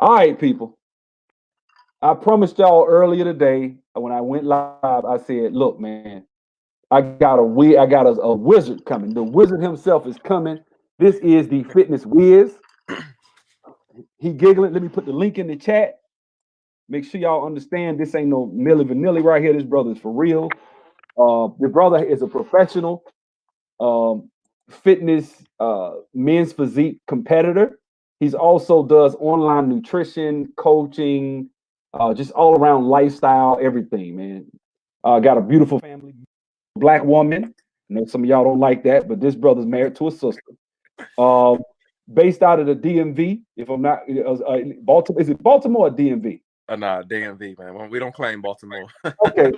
All right, people. I promised y'all earlier today when I went live. I said, "Look, man, I got a wizard coming. The wizard himself is coming. This is the fitness whiz. He giggling. Let me put the link in the chat. Make sure y'all understand this ain't no Milli Vanilli right here. This brother is for real. The brother is a professional um, fitness men's physique competitor. He's also does online nutrition, coaching, just all around lifestyle, everything, man. Got a beautiful family, black woman. I know some of y'all don't like that, but this brother's married to a sister. Um, Based out of the DMV, if I'm not, Baltimore. Is it Baltimore or DMV? Nah, DMV, man. We don't claim Baltimore. Okay.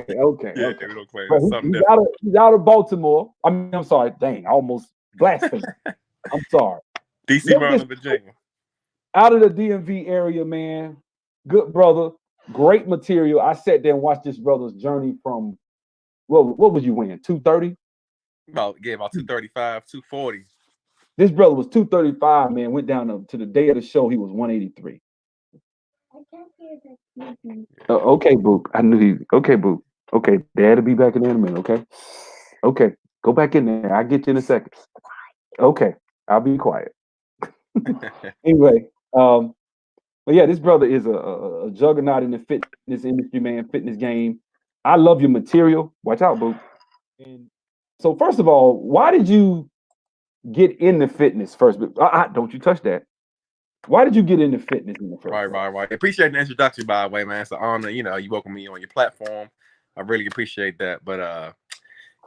Yeah, we don't claim. But It's something he's out of Baltimore. I mean, I'm sorry. Dang, I almost blasphemed. I'm sorry. DC, Let me Maryland, just Virginia. out of the DMV area, man. Good brother, great material. I sat there and watched this brother's journey from what was you weighing? 230? About 235, 240. This brother was 235, man. Went down to the day of the show, he was 183. Okay, Boop. I knew he okay, Boop. Okay, Dad'll be back in a minute, okay? Okay, go back in there. I'll get you in a second. Okay, I'll be quiet. Anyway, but yeah, this brother is a juggernaut in the fitness industry, man, fitness game. I love your material. Watch out, Boo. And so, first of all, why did you get into fitness first? Don't you touch that. Why did you get into fitness in the first place? Right. Appreciate the introduction, by the way, man. It's an honor. You welcome me on your platform. I really appreciate that. But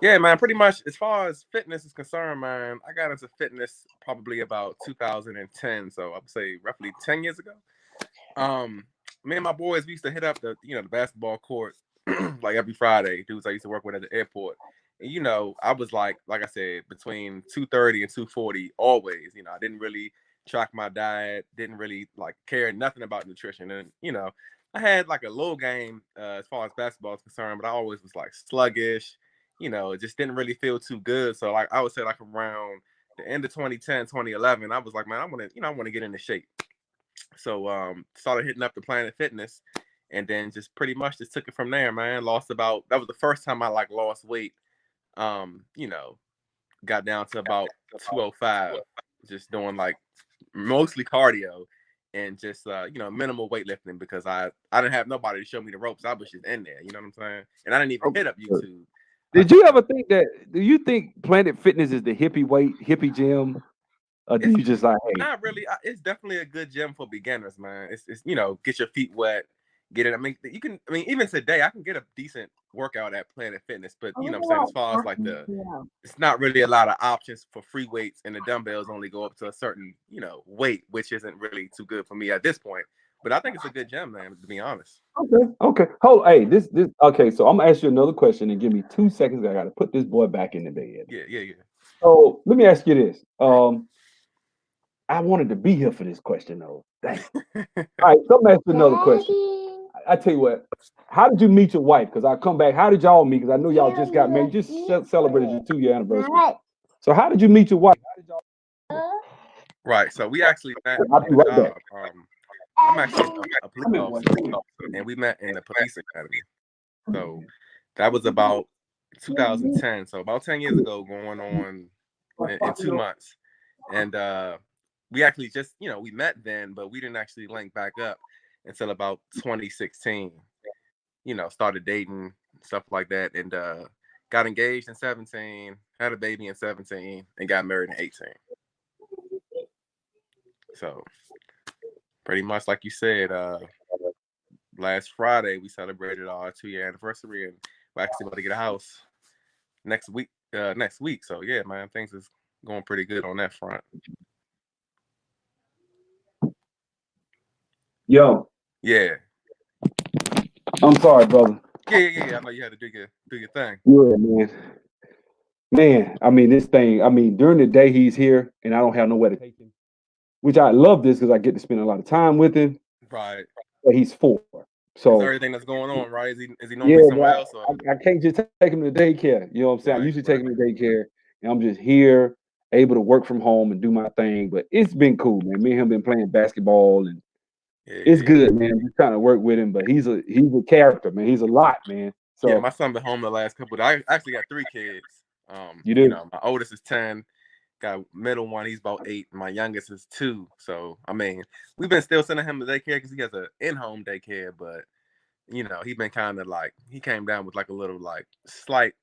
yeah, man, pretty much as far as fitness is concerned, man, I got into fitness probably about 2010. So I would say roughly 10 years ago. Me and my boys, we used to hit up the basketball court like every Friday. Dudes I used to work with at the airport. And I was like I said, between 230 and 240 always. I didn't really track my diet, didn't really like care nothing about nutrition. And I had like a low game as far as basketball is concerned, but I always was like sluggish. It just didn't really feel too good. So like I would say like around the end of 2010, 2011, I was like, man, I want to get into shape. So started hitting up the Planet Fitness, and then just pretty much just took it from there, man. That was the first time I like lost weight. Um, you know, got down to about 205, just doing like mostly cardio and just minimal weightlifting because I didn't have nobody to show me the ropes. I was just in there, you know what I'm saying? And I didn't even hit up YouTube. Did you ever think that? Do you think Planet Fitness is the hippie gym? Or do you just like, hey? Not really. It's definitely a good gym for beginners, man. It's get your feet wet, get it. I mean, even today I can get a decent workout at Planet Fitness, but you know what I'm saying, as far as like it's not really a lot of options for free weights, and the dumbbells only go up to a certain weight, which isn't really too good for me at this point. But I think it's a good gym, man, to be honest. Okay. Hold, hey, this. Okay, so I'm gonna ask you another question and give me 2 seconds. I gotta put this boy back in the bed. Yeah. So let me ask you this. I wanted to be here for this question though. Dang. All right, so let me ask you another question. I tell you what. How did you meet your wife? Because I come back. How did y'all meet? Because I know y'all just got married. Just celebrated your 2-year anniversary. So how did you meet your wife? Right. So we actually met I'll be right back. I'm actually a police officer, and we met in the police academy. So that was about 2010. So about 10 years ago, going on in 2 months. And we actually just, we met then, but we didn't actually link back up until about 2016. Started dating, stuff like that, and got engaged in 17, had a baby in 17, and got married in 18. So pretty much like you said, last Friday we celebrated our 2-year anniversary, and we're actually about to get a house next week. So yeah, man, things is going pretty good on that front. Yo. Yeah. I'm sorry, brother. Yeah. I know you had to do your thing. Yeah, man. Man, I mean this thing. I mean during the day he's here, and I don't have nowhere to take him. Which I love this because I get to spend a lot of time with him. Right. But he's 4. So everything that's going on, right? Is he normally somewhere else? Or? I can't just take him to daycare. You know what I'm saying? I usually take him to daycare, and I'm just here, able to work from home and do my thing. But it's been cool, man. Me and him been playing basketball, and It's Yeah. good, man. Just trying to work with him, but he's a character, man. He's a lot, man. Yeah, So my son been home the last couple. I actually got 3 kids. you You do, know, my oldest is 10. Got middle one, he's about 8. My youngest is 2. So I mean, we've been still sending him to daycare because he has an in-home daycare, but you know, he been kind of like he came down with like a little like slight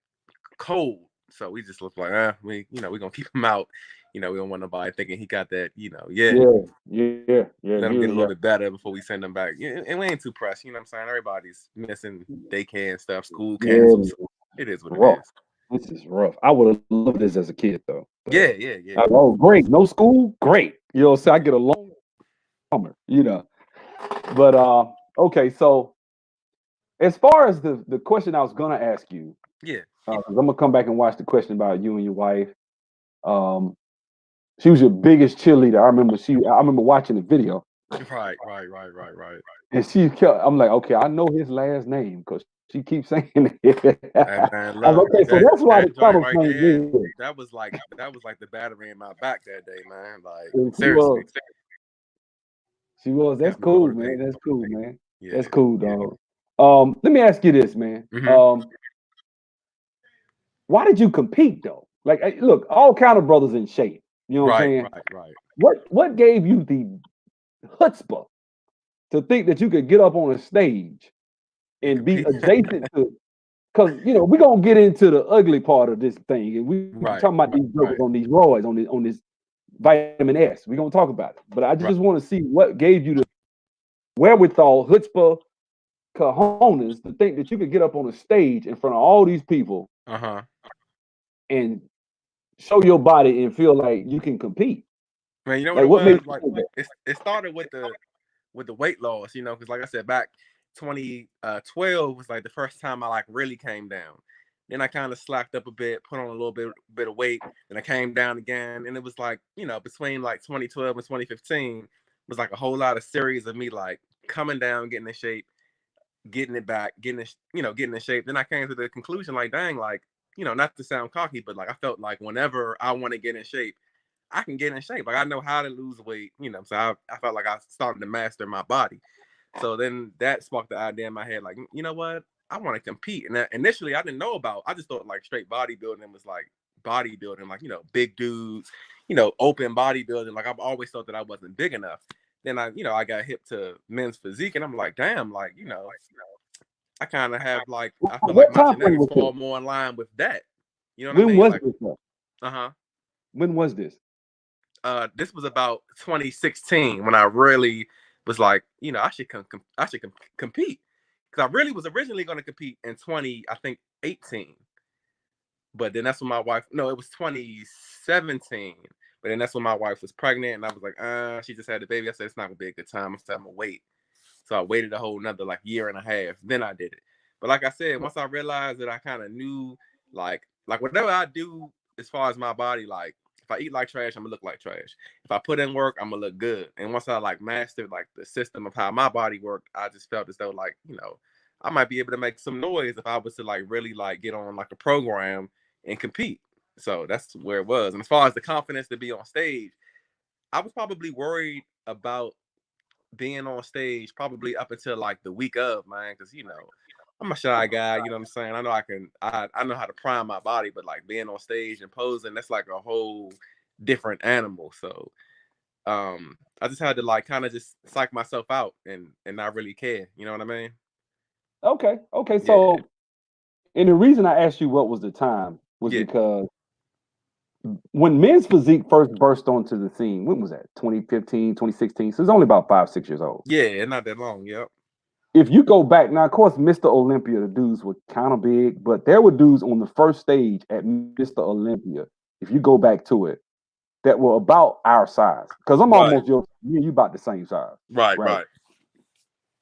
cold. So we just look like, we're gonna keep him out. You know, we don't want nobody thinking he got that, yeah. yeah, Let him you get a little got, bit better before we send him back. Yeah, and we ain't too pressed, you know what I'm saying? Everybody's missing daycare and stuff, school yeah, canceled. So it is what it rough. is. This is rough. I would have loved this as a kid, though. But Yeah. oh, great, no school, great. You know, so I get a long summer. You know, but okay. So as far as the question I was gonna ask you, Yeah. 'cause I'm gonna come back and watch the question about you and your wife. Um, she was your biggest cheerleader. I remember watching the video, Right. and she kept. I'm like, okay, I know his last name because she keeps saying it. Hey man, I was look, okay, so that's why the that joint tunnel right came there, in. that was like the battery in my back that day, man. Like And she seriously. was, she was. That's Kept me cool, man. motivated. That's cool, man. Yeah. That's cool, dog. Let me ask you this, man. Hmm. Why did you compete though? Like, look, all kind of brothers in shape. You know what I'm Right, saying? right, right. What gave you the chutzpah to think that you could get up on a stage And and be compete. adjacent to? Because we're gonna get into the ugly part of this thing, and we Right, talking about these jokers right, on these roids, on this vitamin S. We're gonna talk about it, but I right. just want to see what gave you the wherewithal, chutzpah, cojones to think that you could get up on a stage in front of all these people Uh-huh. and show your body and feel like you can compete. Man, you know what Like, it what made was? you Like think that? it started with the weight loss, because like I said, back 2012 was like the first time I like really came down. Then I kind of slacked up a bit, put on a little bit of weight, then I came down again, and it was like between like 2012 and 2015 was like a whole lot of series of me like coming down, getting in shape, getting it back, getting in shape. Then I came to the conclusion like, dang, like not to sound cocky, but like I felt like whenever I want to get in shape, I can get in shape. Like I know how to lose weight, So I felt like I started to master my body. So then that sparked the idea in my head, like, you know what? I want to compete. And initially I didn't know about, I just thought like straight bodybuilding was like bodybuilding, like, big dudes, open bodybuilding. Like I've always thought that I wasn't big enough. Then I got hip to men's physique and I'm like, damn, like, I kind of have like, I feel like What my time frame genetics was this? fall more in line with that. You know what I When mean? was Like, this? Though? uh-huh. When was this? This was about 2016 when I really was like, I should compete because I really was originally going to compete in 20, I think 18, but then that's when my wife. No, it was 2017, but then that's when my wife was pregnant, and I was like, she just had the baby. I said it's not gonna be a good time. I said I'm gonna wait, so I waited a whole another like year and a half. Then I did it, but like I said, once I realized that I kind of knew, like whatever I do as far as my body, like if I eat like trash, I'm gonna look like trash. If I put in work, I'm gonna look good. And once I like mastered like the system of how my body worked, I just felt as though like I might be able to make some noise if I was to like really like get on like a program and compete. So that's where it was. And as far as the confidence to be on stage, I was probably worried about being on stage probably up until like the week of, man, because I'm a shy guy, you know what I'm saying? I know I know how to prime my body, but like being on stage and posing, that's like a whole different animal. So I just had to like kind of just psych myself out and not really care. You know what I mean? Okay. Yeah. So, and the reason I asked you what was the time was Yeah. because when men's physique first burst onto the scene, when was that? 2015, 2016. So it's only about 5, 6 years old. Yeah, not that long. Yep. If you go back now, of course, Mr. Olympia, the dudes were kind of big, but there were dudes on the first stage at Mr. Olympia. If you go back to it, that were about our size. Because I'm Right. almost me and you about the same size, Right, right? right.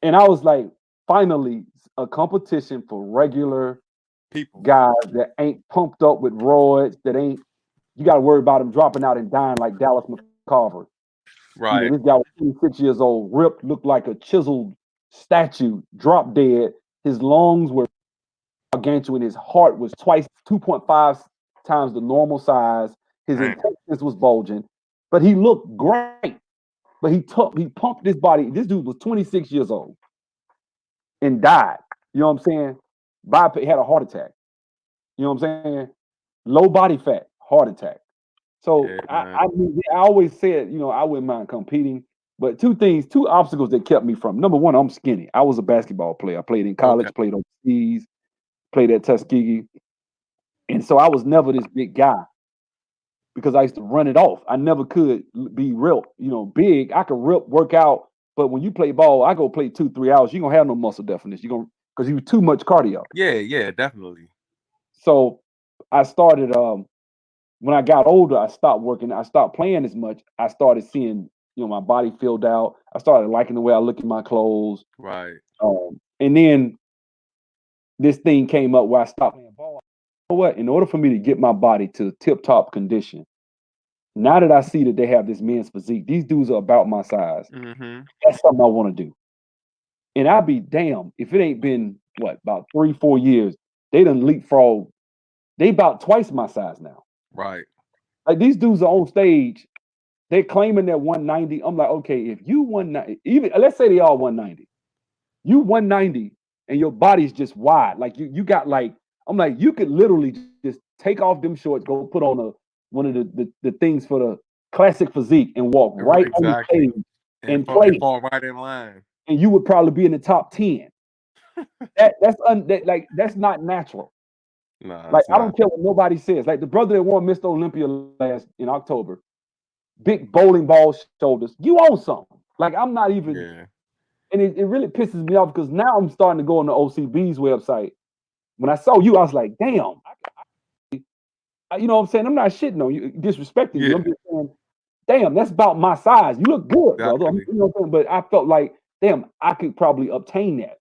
And I was like, finally, a competition for regular People. guys that ain't pumped up with roids, that ain't you got to worry about him dropping out and dying like Dallas McCarver. Right. This guy was 26 years old, ripped, looked like a chiseled statue, dropped dead. His lungs were gargantuan. His heart was 2.5 times the normal size. His Damn. intestines was bulging, but he looked great. but he pumped this body. This dude was 26 years old and died. You know what I'm saying? Had a heart attack. You know what I'm saying? Low body fat, heart attack. So Yeah, man. I always said, I wouldn't mind competing, but two obstacles that kept me from. Number one, I'm skinny. I was a basketball player. I played in Okay. college, played overseas, played at Tuskegee, and so I was never this big guy because I used to run it off. I never could be real, big. I could work out, but when you play ball, I go play 2-3 hours. You gonna have no muscle definition. You gonna because you too much cardio. Yeah, yeah, definitely. So I started. When I got older, I stopped working. I stopped playing as much. I started seeing, my body filled out. I started liking the way I look at my clothes. Right. And then this thing came up where I stopped playing ball. You know what? In order for me to get my body to tip top condition, now that I see that they have this men's physique, these dudes are about my size. Mm-hmm. That's something I want to do. And I'd be damned if it ain't been about 3-4 years. They done leapfrog. They about twice my size now. Right. Like these dudes are on stage. They're claiming they're 190. I'm like, okay, if you 190, even let's say they are 190, you 190 and your body's just wide. Like you got like, I'm like, you could literally just take off them shorts, go put on one of the things for the classic physique and walk right on the Exactly. stage And and play. fall right in line. And you would probably be in the top 10. That's not natural. No, Like it's I not. don't care what nobody says. Like the brother that won Mr. Olympia last in October, big bowling ball shoulders. You own something. Like I'm not even, Yeah. and it really pisses me off because now I'm starting to go on the OCB's website. When I saw you, I was like, damn. You know what I'm saying? I'm not shitting on you, disrespecting you. Yeah. I'm just saying, damn, that's about my size. You look good, brother. Exactly. You know what I'm saying? But I felt like, damn, I could probably obtain that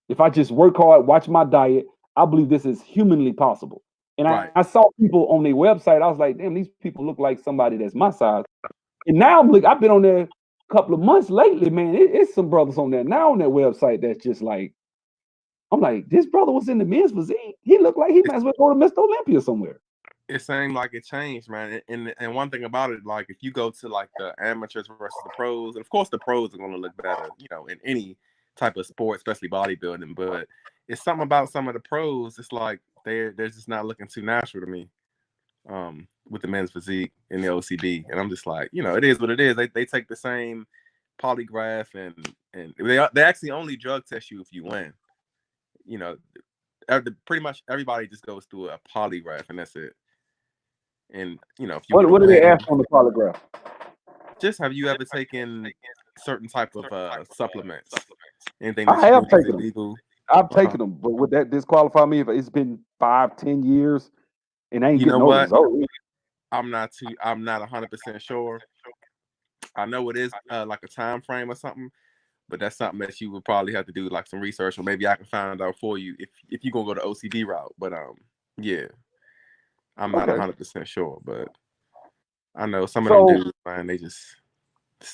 if I just work hard, watch my diet. I believe this is humanly possible. And Right. I saw people on their website. I was like, damn, these people look like somebody that's my size. And now I've been on there a couple of months lately, man. It's some brothers on there now on that website that's just like, I'm like, this brother was in the men's physique. He looked like he might as well go to Mr. Olympia somewhere. It seemed like it changed, man. And one thing about it, like if you go to like the amateurs versus the pros, and of course the pros are going to look better, in any type of sport, especially bodybuilding. But it's something about some of the pros. It's like they're just not looking too natural to me. With the men's physique and the OCD, and I'm just like, it is what it is. They take the same polygraph and they actually only drug test you if you win. Pretty much everybody just goes through a polygraph and that's it. And if you were to What do they win, ask on the polygraph? just have you ever taken certain type of supplements? Anything that I you have do is taken them. illegal? I've Uh-huh. taken them, but would that disqualify me if it's been 5-10 years and I ain't You know getting no what? result? I'm not 100% sure. I know it is like a time frame or something, but that's something that you would probably have to do like some research, or maybe I can find out for you if you're gonna go the OCD route. But yeah, I'm not Okay. 100% sure, but I know some of them So dudes, man, it's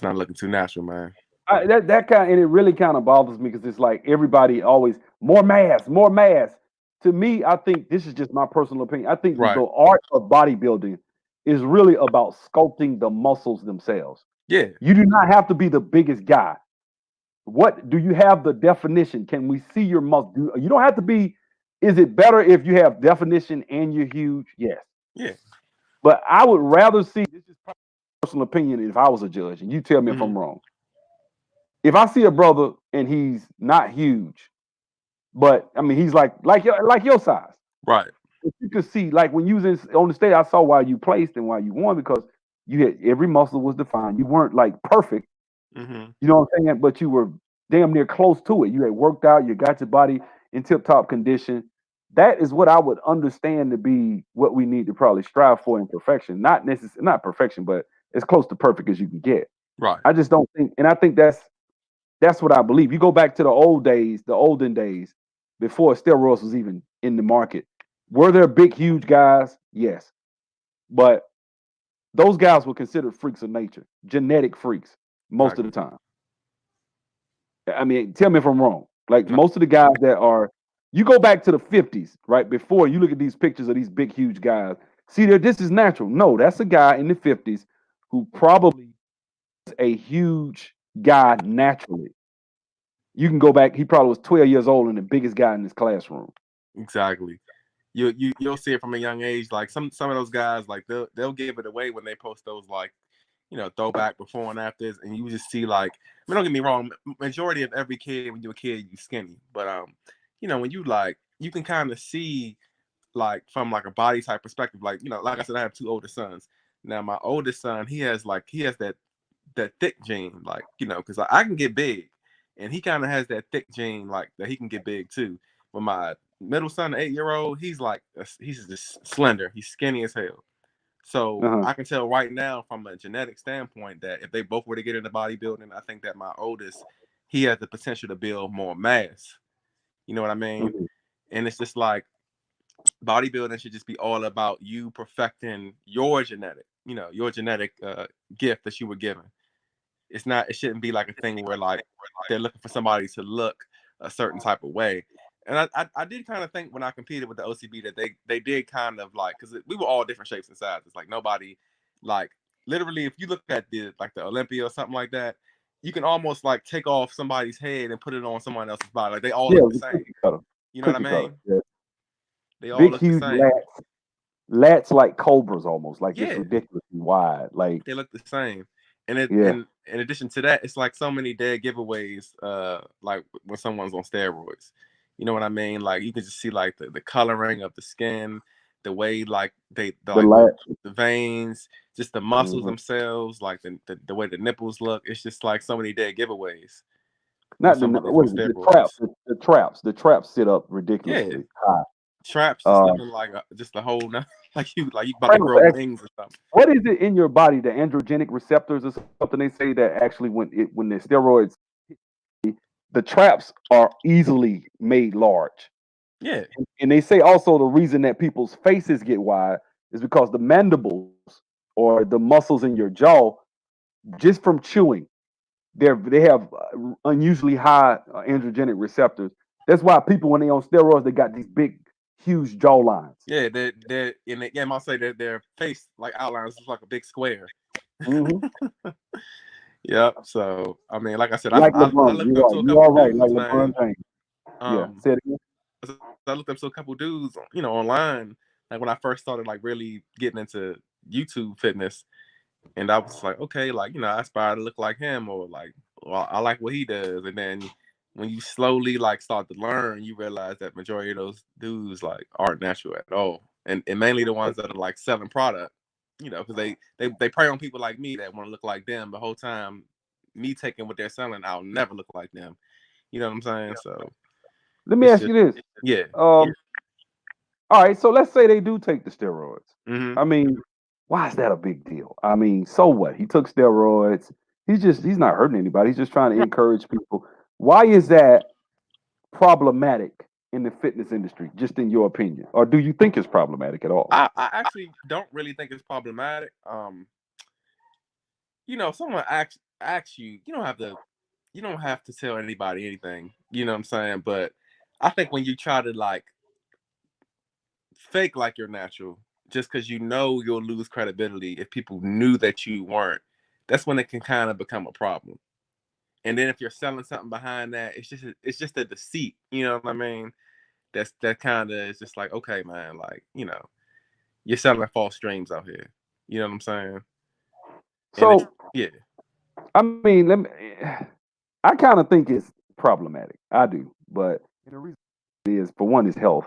not looking too natural, man. that kind and it really kind of bothers me because it's like everybody always more mass, more mass. To me, I think this is just my personal opinion. I think Right. the art of bodybuilding is really about sculpting the muscles themselves. Yeah. You do not have to be the biggest guy. What do you have the definition? Can we see your muscle? You don't have to be. Is it better if you have definition and you're huge? Yes. Yeah. But I would rather see, this is personal opinion, if I was a judge, and you tell me if Mm-hmm. I'm wrong. If I see a brother and he's not huge, but I mean he's like your size. Right. If you could see, like when you was on the stage, I saw why you placed and why you won because you had every muscle was defined. You weren't like perfect, Mm-hmm. you know what I'm saying, but you were damn near close to it. You had worked out, you got your body in tip top condition. That is what I would understand to be what we need to probably strive for in perfection. Not perfection, but as close to perfect as you can get. Right. I just don't think, and I think that's what I believe. You go back to the old days, the olden days, before steroids was even in the market. Were there big, huge guys? Yes. But those guys were considered freaks of nature, genetic freaks most of the time. I mean, tell me if I'm wrong. Like No. most of the guys that are, you go back to the 50s, right? Before you look at these pictures of these big, huge guys, see, this is natural. No, that's a guy in the 50s who probably a huge guy naturally. You can go back. He probably was 12 years old and the biggest guy in his classroom. Exactly. You'll see it from a young age. Like some of those guys, like they'll give it away when they post those like, throwback before and afters, and you just see like, I mean, don't get me wrong, majority of every kid when you're a kid you skinny, but when you like, you can kind of see like from like a body type perspective, like like I said, I have two older sons. Now my oldest son, he has that thick gene, like because I can get big, and he kind of has that thick gene, like that he can get big too. But my middle son, the 8-year-old, he's just slender, he's skinny as hell. So Uh-huh. I can tell right now from a genetic standpoint that if they both were to get into bodybuilding, I think that my oldest, he has the potential to build more mass. You know what I mean? Mhm. And it's just like bodybuilding should just be all about you perfecting your genetic gift that you were given. It shouldn't be like a thing where like they're looking for somebody to look a certain type of way. And I did kind of think when I competed with the OCB that they did kind of like, because we were all different shapes and sizes. Like nobody, like literally, if you look at the Olympia or something like that, you can almost like take off somebody's head and put it on someone else's body. Like they all Yeah, look it the was same. cookie cutter. You know what I Cookie cutter. mean? Yeah. They all Big, look the huge same. lats like cobras almost, like just Yeah, ridiculously wide. Like, they look the same. And it yeah, and in addition to that, it's like so many dead giveaways, like when someone's on steroids. You know what I mean? Like you can just see like the coloring of the skin, the way like the like lats. the veins, just the muscles Mhm. themselves, like the way the nipples look. It's just like so many dead giveaways when Not the somebody's on what is it? The steroids. traps. The traps sit up Yeah, ridiculously high. traps just Uh, looking like just a whole like you about to traps grow are wings or something. what is it in your body? The androgenic receptors or something they say that actually when the steroids, the traps are easily made large. Yeah, And they say also the reason that people's faces get wide is because the mandibles or the muscles in your jaw, just from chewing, they have unusually high androgenic receptors. That's why people when they on steroids they got these big, huge jaw lines. yeah, they're in the game. I'll say that their face like outlines is like a big square. Hmm. Yep. So I mean, like I said, Like I LeBron, looked up to a you couple are right. Like dudes, LeBron man. James. Yeah, Um, say it again. I looked up to a couple dudes, online. Like when I first started, like really getting into YouTube fitness, and I was like, okay, like I aspire to look like him, or like, well, I like what he does. And then when you slowly like start to learn, you realize that majority of those dudes like aren't natural at all, and mainly the ones that are like selling product, because they prey on people like me that want to look like them. The whole time, me taking what they're selling, I'll never look like them. You know what I'm saying? So Let me it's ask just you this. yeah. All right, so let's say they do take the steroids. Hmm. I mean, why is that a big deal? I mean, so what? He took steroids. He's not hurting anybody. He's just trying to Right. encourage people. Why is that problematic in the fitness industry, just in your opinion? Or do you think it's problematic at all? I actually don't really think it's problematic. Someone asks you, you don't have to tell anybody anything. You know what I'm saying? But I think when you try to like fake like you're natural, just because you'll lose credibility if people knew that you weren't, that's when it can kind of become a problem. And then if you're selling something behind that, it's just a deceit. You know what I mean? That kind of is just like, okay, man, like you're selling false dreams out here. You know what I'm saying? And it's So, yeah, I mean, I kind of think it's problematic. I do, but and the reason is for one is health.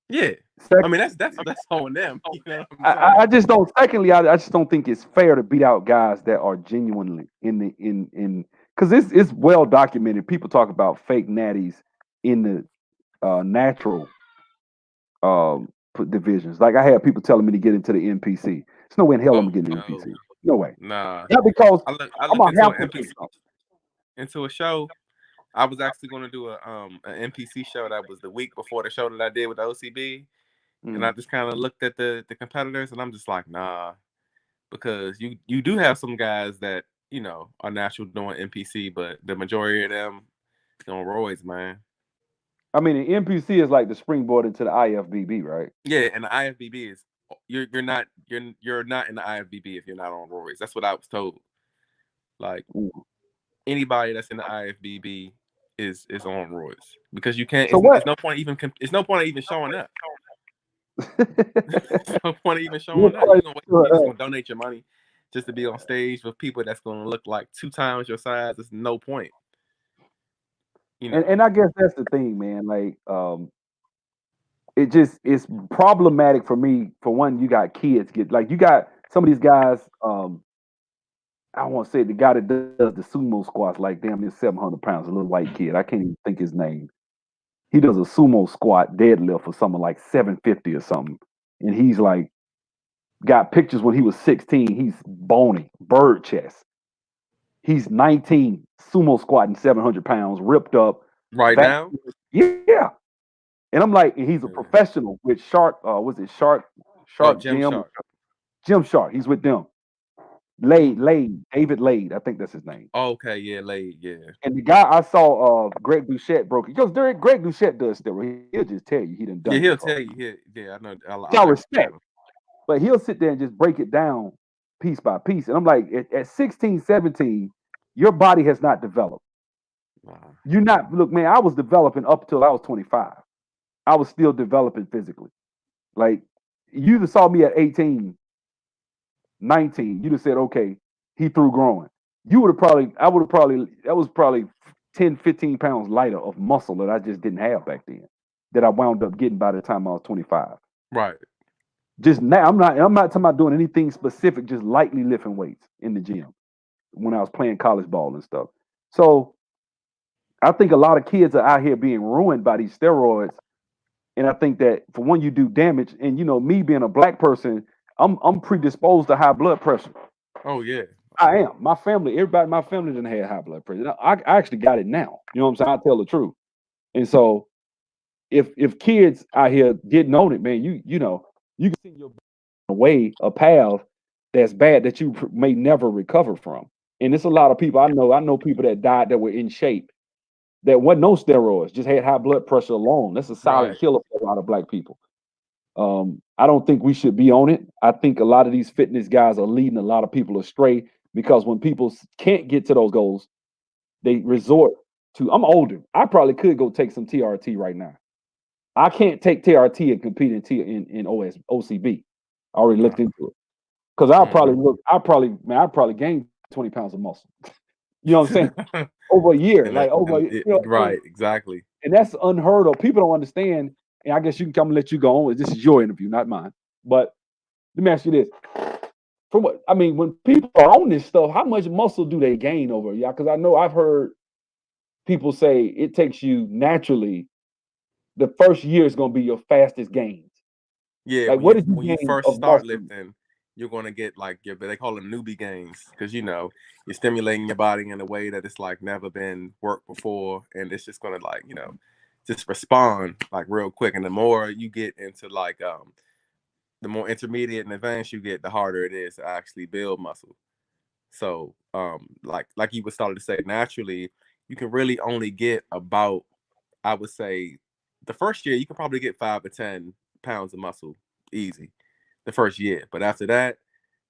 yeah. I Second, mean, that's on them. You know what I'm saying? I just don't. Secondly, I just don't think it's fair to beat out guys that are genuinely in because it's well documented. People talk about fake natties in the natural divisions. Like I had people telling me to get into the NPC. There's no way in hell I'm Oh gonna get an no, NPC. No way. nah. Not because I I'm looked gonna into have an to take NPC something. into a show. I was actually going to do an NPC show that was the week before the show that I did with the OCB, and I Mm. just kind of looked at the competitors, and I'm just like, nah, because you do have some guys that are natural doing NPC, but the majority of them on roids, man. I mean, the NPC is like the springboard into the IFBB, right? Yeah, and the IFBB is you're not in the IFBB if you're not on roids. That's what I was told. Like Ooh. anybody that's in the IFBB is on roids because you can't. So what? It's no point even. It's no point of even showing up. It's no point of even What showing up. part? You just gonna donate your money just to be on stage with people that's gonna look like 2 times your size. There's no point. You know. And I guess that's the thing, man. Like, it's problematic for me. For one, you got kids get like you got some of these guys. I want to say the guy that does the sumo squats, like damn near 700 pounds, a little white kid. I can't even think his name. He does a sumo squat deadlift for something like 750 or something, and he's like got pictures when he was 16. He's bony, bird chest. He's 19, sumo squatting 700 pounds, ripped up, Right now. vascular. Yeah, and I'm like, and he's a Yeah. professional with Shark. Was it Oh, Shark Jim Jim? Shark. Jim Shark. He's with them. David Lade. I think that's his name. Oh, okay, yeah, late, yeah. And the guy I saw, Greg Doucette broke it. Because Greg Doucette does steroids. He'll just tell you he done done Yeah, it he'll before. tell you. Yeah, I know. Which I I like the respect. channel. But he'll sit there and just break it down piece by piece. And I'm like, at 16, 17, your body has not developed. Wow. You're not, look, man, I was developing up until I was 25. I was still developing physically. Like, you just saw me at 18, 19. You'd have said, okay, he through growing. I would have probably, that was probably 10, 15 pounds lighter of muscle that I just didn't have back then that I wound up getting by the time I was 25. Right. Just now, I'm not talking about doing anything specific, just lightly lifting weights in the gym when I was playing college ball and stuff. So I think a lot of kids are out here being ruined by these steroids. And I think that for one, you do damage. And me being a black person, I'm predisposed to high blood pressure. Oh yeah. I am. My family, everybody in my family didn't have high blood pressure. I actually got it now. You know what I'm saying? I tell the truth. And so if kids out here getting on it, man, you can send your way a path that's bad that you may never recover from. And it's a lot of people I know. I know people that died that were in shape that wasn't no steroids, just had high blood pressure alone. That's a silent Right. killer for a lot of black people. I don't think we should be on it. I think a lot of these fitness guys are leading a lot of people astray because when people can't get to those goals, they resort to. I'm older. I probably could go take some TRT right now. I can't take TRT and compete in OCB. I already looked Wow. into it because I'll probably Mhm. look. I probably gain 20 pounds of muscle. You know what I'm saying? Over a year, and, like over, right, exactly. and that's unheard of. People don't understand. And I guess you can come and let you go on. This is your interview, not mine. But let me ask you this: from what I mean, when people are on this stuff, how much muscle do they gain over? Yeah, because I know I've heard people say it takes you naturally. The first year is going to be your fastest gains. Yeah, Like, what did you when you gain first of start muscle? lifting, you're gonna get like they call them newbie gains because you're stimulating your body in a way that it's like never been worked before, and it's just gonna like just respond like real quick. And the more you get into like the more intermediate and advanced you get, the harder it is to actually build muscle. So like you was started to say, naturally you can really only get about, I would say, the first year you can probably get 5 to 10 pounds of muscle easy the first year. But after that,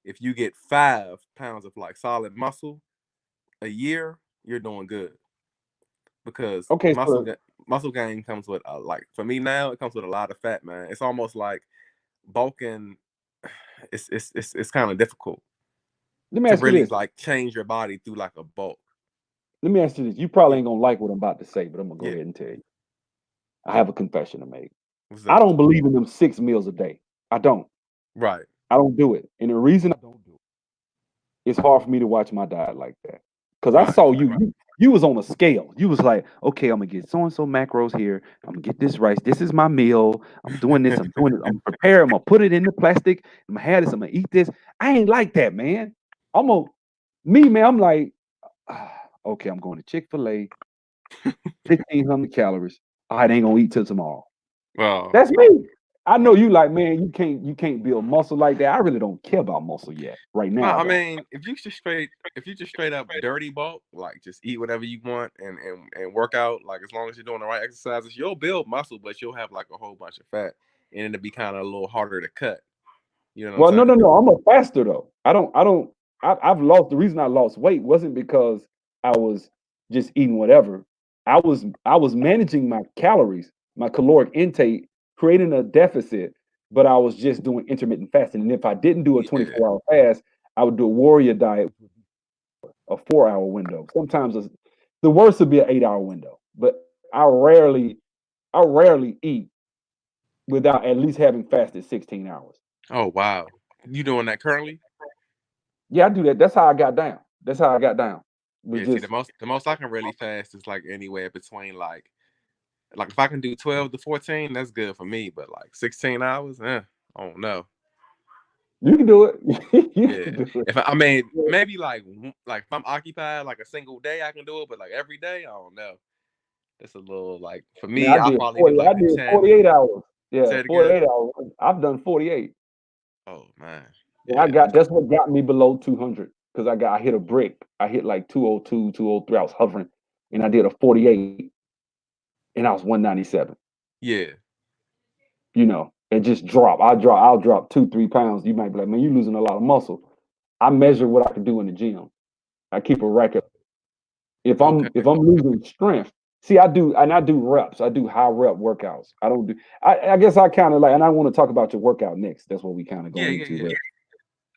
if you get 5 pounds of like solid muscle a year, you're doing good because Okay, so muscle gain comes with like for me now it comes with a lot of fat, man. It's almost like bulking. It's kind of difficult let me to ask you really this. like change your body through like a bulk. Let me ask you this. You probably Yeah, ain't gonna like what I'm about to say, but I'm gonna go yeah. ahead and tell you. I have a confession to make. What's I that? don't believe in them 6 meals a day. I don't. Right. I don't do it. And the reason I don't do it, it's hard for me to watch my diet like that. Because I Right. saw you was on a scale. You was like, okay, I'm gonna get so and so macros here. I'm gonna get this rice. This is my meal. I'm doing this. I'm doing this. I'm preparing. I'm gonna put it in the plastic. I'm gonna have this. I'm gonna eat this. I ain't like that, man. I'm gonna me, man. I'm like, okay, I'm going to Chick-fil-A, 1,500 calories. All right, I ain't gonna eat till tomorrow. Well, That's me. I know you like, man, you can't build muscle like that. I really don't care about muscle yet. Right no, now, I I don't. mean, if you just straight up dirty bulk, like just eat whatever you want and work out, like as long as you're doing the right exercises, you'll build muscle, but you'll have like a whole bunch of fat, and it'll be kind of a little harder to cut. You know what I'm Well, no, saying? no, no. I'm a faster though. I don't. I've lost. The reason I lost weight wasn't because I was just eating whatever. I was managing my calories, my caloric intake, creating a deficit, but I was just doing intermittent fasting. And if I didn't do a Yeah. 24-hour fast, I would do a warrior diet, a 4-hour window. Sometimes the worst would be an 8-hour window. But I rarely eat without at least having fasted 16 hours. Oh wow. You doing that currently? Yeah, I do that. That's how I got down. That's how I got down. Was Yeah. See, just the most I can really fast is like anywhere between like if I can do 12 to 14, that's good for me. But like 16 hours, I don't know. you can do it. You Yeah. can do it. If I mean maybe like if I'm occupied like a single day, I can do it. But like every day, I don't know. That's a little like for Man, me. I'll probably do I like did 10. 48 hours. Yeah, Say it again. 48 hours. I've done 48. Oh man. And I Yeah. got that's what got me below 200 because I hit a brick. I hit like 202, 203. I was hovering, and I did a 48, and I was 197. Yeah. And just drop. I'll drop 2, 3 pounds. You might be like, man, you're losing a lot of muscle. I measure what I can do in the gym. I keep a record. If Okay. I'm losing strength, see, I do reps. I do high rep workouts. I don't do. I guess I kind of like, and I want to talk about your workout next. That's what we kind of Yeah. going Yeah. into. Yeah. But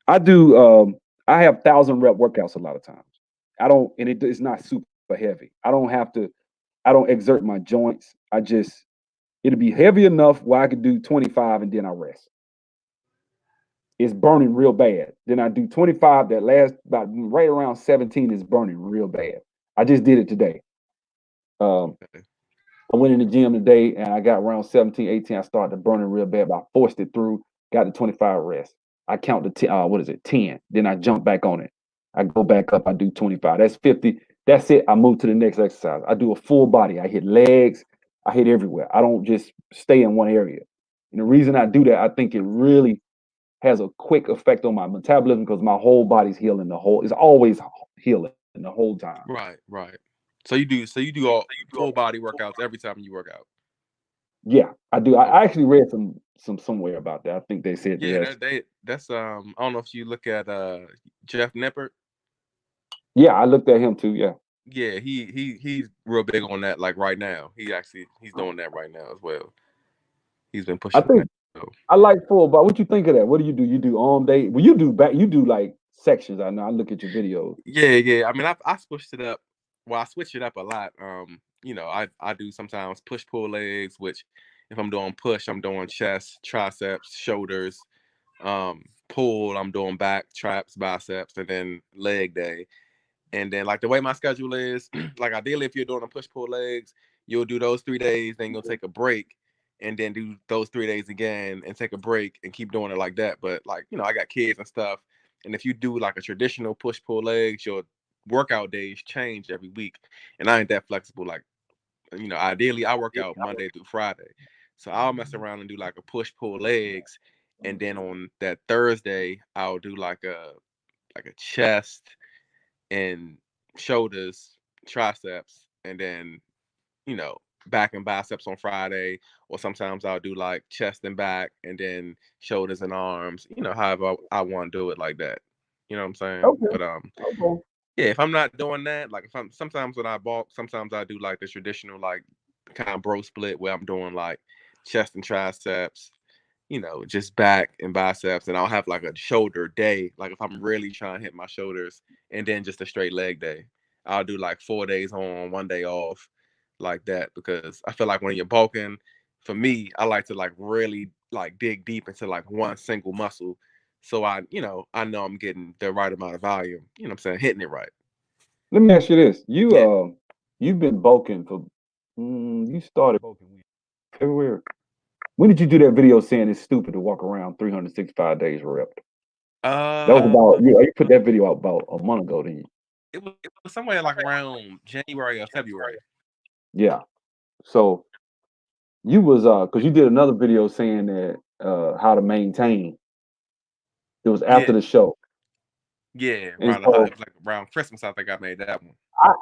I do. I have 1,000 rep workouts a lot of times. I don't, and it's not super heavy. I don't have to. I don't exert my joints. It'll be heavy enough where I could do 25 and then I rest. It's burning real bad. Then I do 25. That last about right around 17 is burning real bad. I just did it today. Um, Okay. I went in the gym today and I got around 17, 18. I started burning real bad, but I forced it through, got the 25 rest. I count the 10, what is it, 10. Then I jump back on it. I go back up, I do 25. That's 50. That's it. I move to the next exercise. I do a full body. I hit legs, I hit everywhere. I don't just stay in one area. And the reason I do that, I think it really has a quick effect on my metabolism because my whole body's healing it's always healing the whole time. Right. Right. So you do all full body workouts every time you work out. Yeah, I do. I Okay. actually read some somewhere about that. I think they said they Yeah, had. that's I don't know if you look at Jeff Nippert. Yeah, I looked at him too. Yeah, Yeah, he's real big on that like right now. He's doing that right now as well. He's been I pushing think that. So I like full. But what you think of that? What do you do? You do arm day? Well, you do back. You do like sections. I know. I look at your videos. yeah, yeah. I mean I switched it up. Well, I switch it up a lot. I do sometimes push pull legs, which if I'm doing push, I'm doing chest, triceps, shoulders. Pull, I'm doing back, traps, biceps, and then leg day. And then like the way my schedule is, like ideally if you're doing a push pull legs, you'll do those 3 days, then you'll take a break and then do those 3 days again and take a break and keep doing it like that. But like, I got kids and stuff. And if you do like a traditional push pull legs, your workout days change every week. And I ain't that flexible. Like, ideally I work out Monday through Friday. So I'll mess around and do like a push pull legs. And then on that Thursday, I'll do like a chest and shoulders, triceps, and then you know back and biceps on Friday. Or sometimes I'll do like chest and back, and then shoulders and arms. However I want to do it like that. You know what I'm saying? Okay. But Okay. yeah, if I'm not doing that, like if I'm sometimes when I bulk, sometimes I do like the traditional like kind of bro split where I'm doing like chest and triceps, just back and biceps, and I'll have like a shoulder day. Like if I'm really trying to hit my shoulders, and then just a straight leg day. I'll do like 4 days on, 1 day off, like that, because I feel like when you're bulking, for me, I like to like really like dig deep into like one single muscle. So I know I'm getting the right amount of volume. You know what I'm saying? Hitting it right. Let me ask you this: Yeah. you've been bulking for. You started bulking when? February. When did you do that video saying it's stupid to walk around 365 days ripped? That was Uh, about you put that video out about a month ago, didn't you? it was somewhere like around January or February. Yeah. So you was because you did another video saying that how to maintain. It was Yeah, after the show, yeah, and around the so it was like around Christmas. I think I made that one.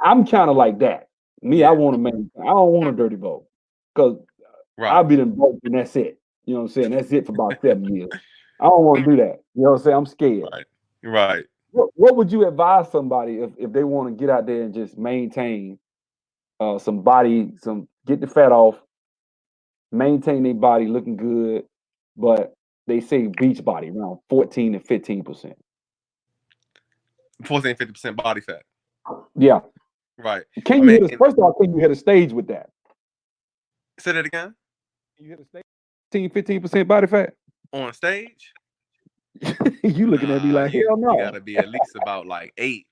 I'm kind of like that. Me, I Yeah, want to maintain. I don't want a dirty vote because I'll right, be in vote and that's it. You know what I'm saying? That's it for about 7 years. I don't want to do that. You know what I'm saying? I'm scared. right, right. What would you advise somebody if they want to get out there and just maintain some body, some get the fat off, maintain their body looking good, but they say beach body around 14 to 15%. 14-50% body fat. Yeah. Right. Can I you mean, hit a first of all, can you hit a stage with that? say that again. Can you hit a stage 15% body fat? On stage? You looking at me Nah, like hell you no. gotta be at least about like 8.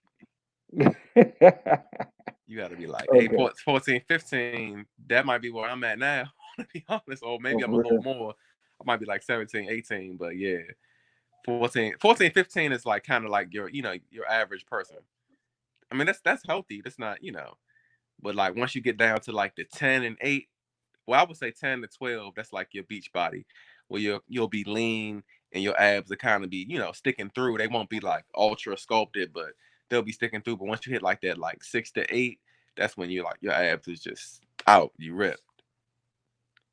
You gotta be like 8, Okay. 14, 15. That might be where I'm at now, to be honest. Or Oh, maybe I'm a for little real. more. I might be like 17, 18, but yeah. 14, 15 is like kind of like your average person. I mean, that's healthy. That's not, but like once you get down to like the 10 and 8, well, I would say 10 to 12, that's like your beach body, where you'll be lean and your abs will kind of be, sticking through. They won't be like ultra sculpted, but they'll be sticking through. But once you hit like that, like 6 to 8, that's when you like your abs is just out, you rip.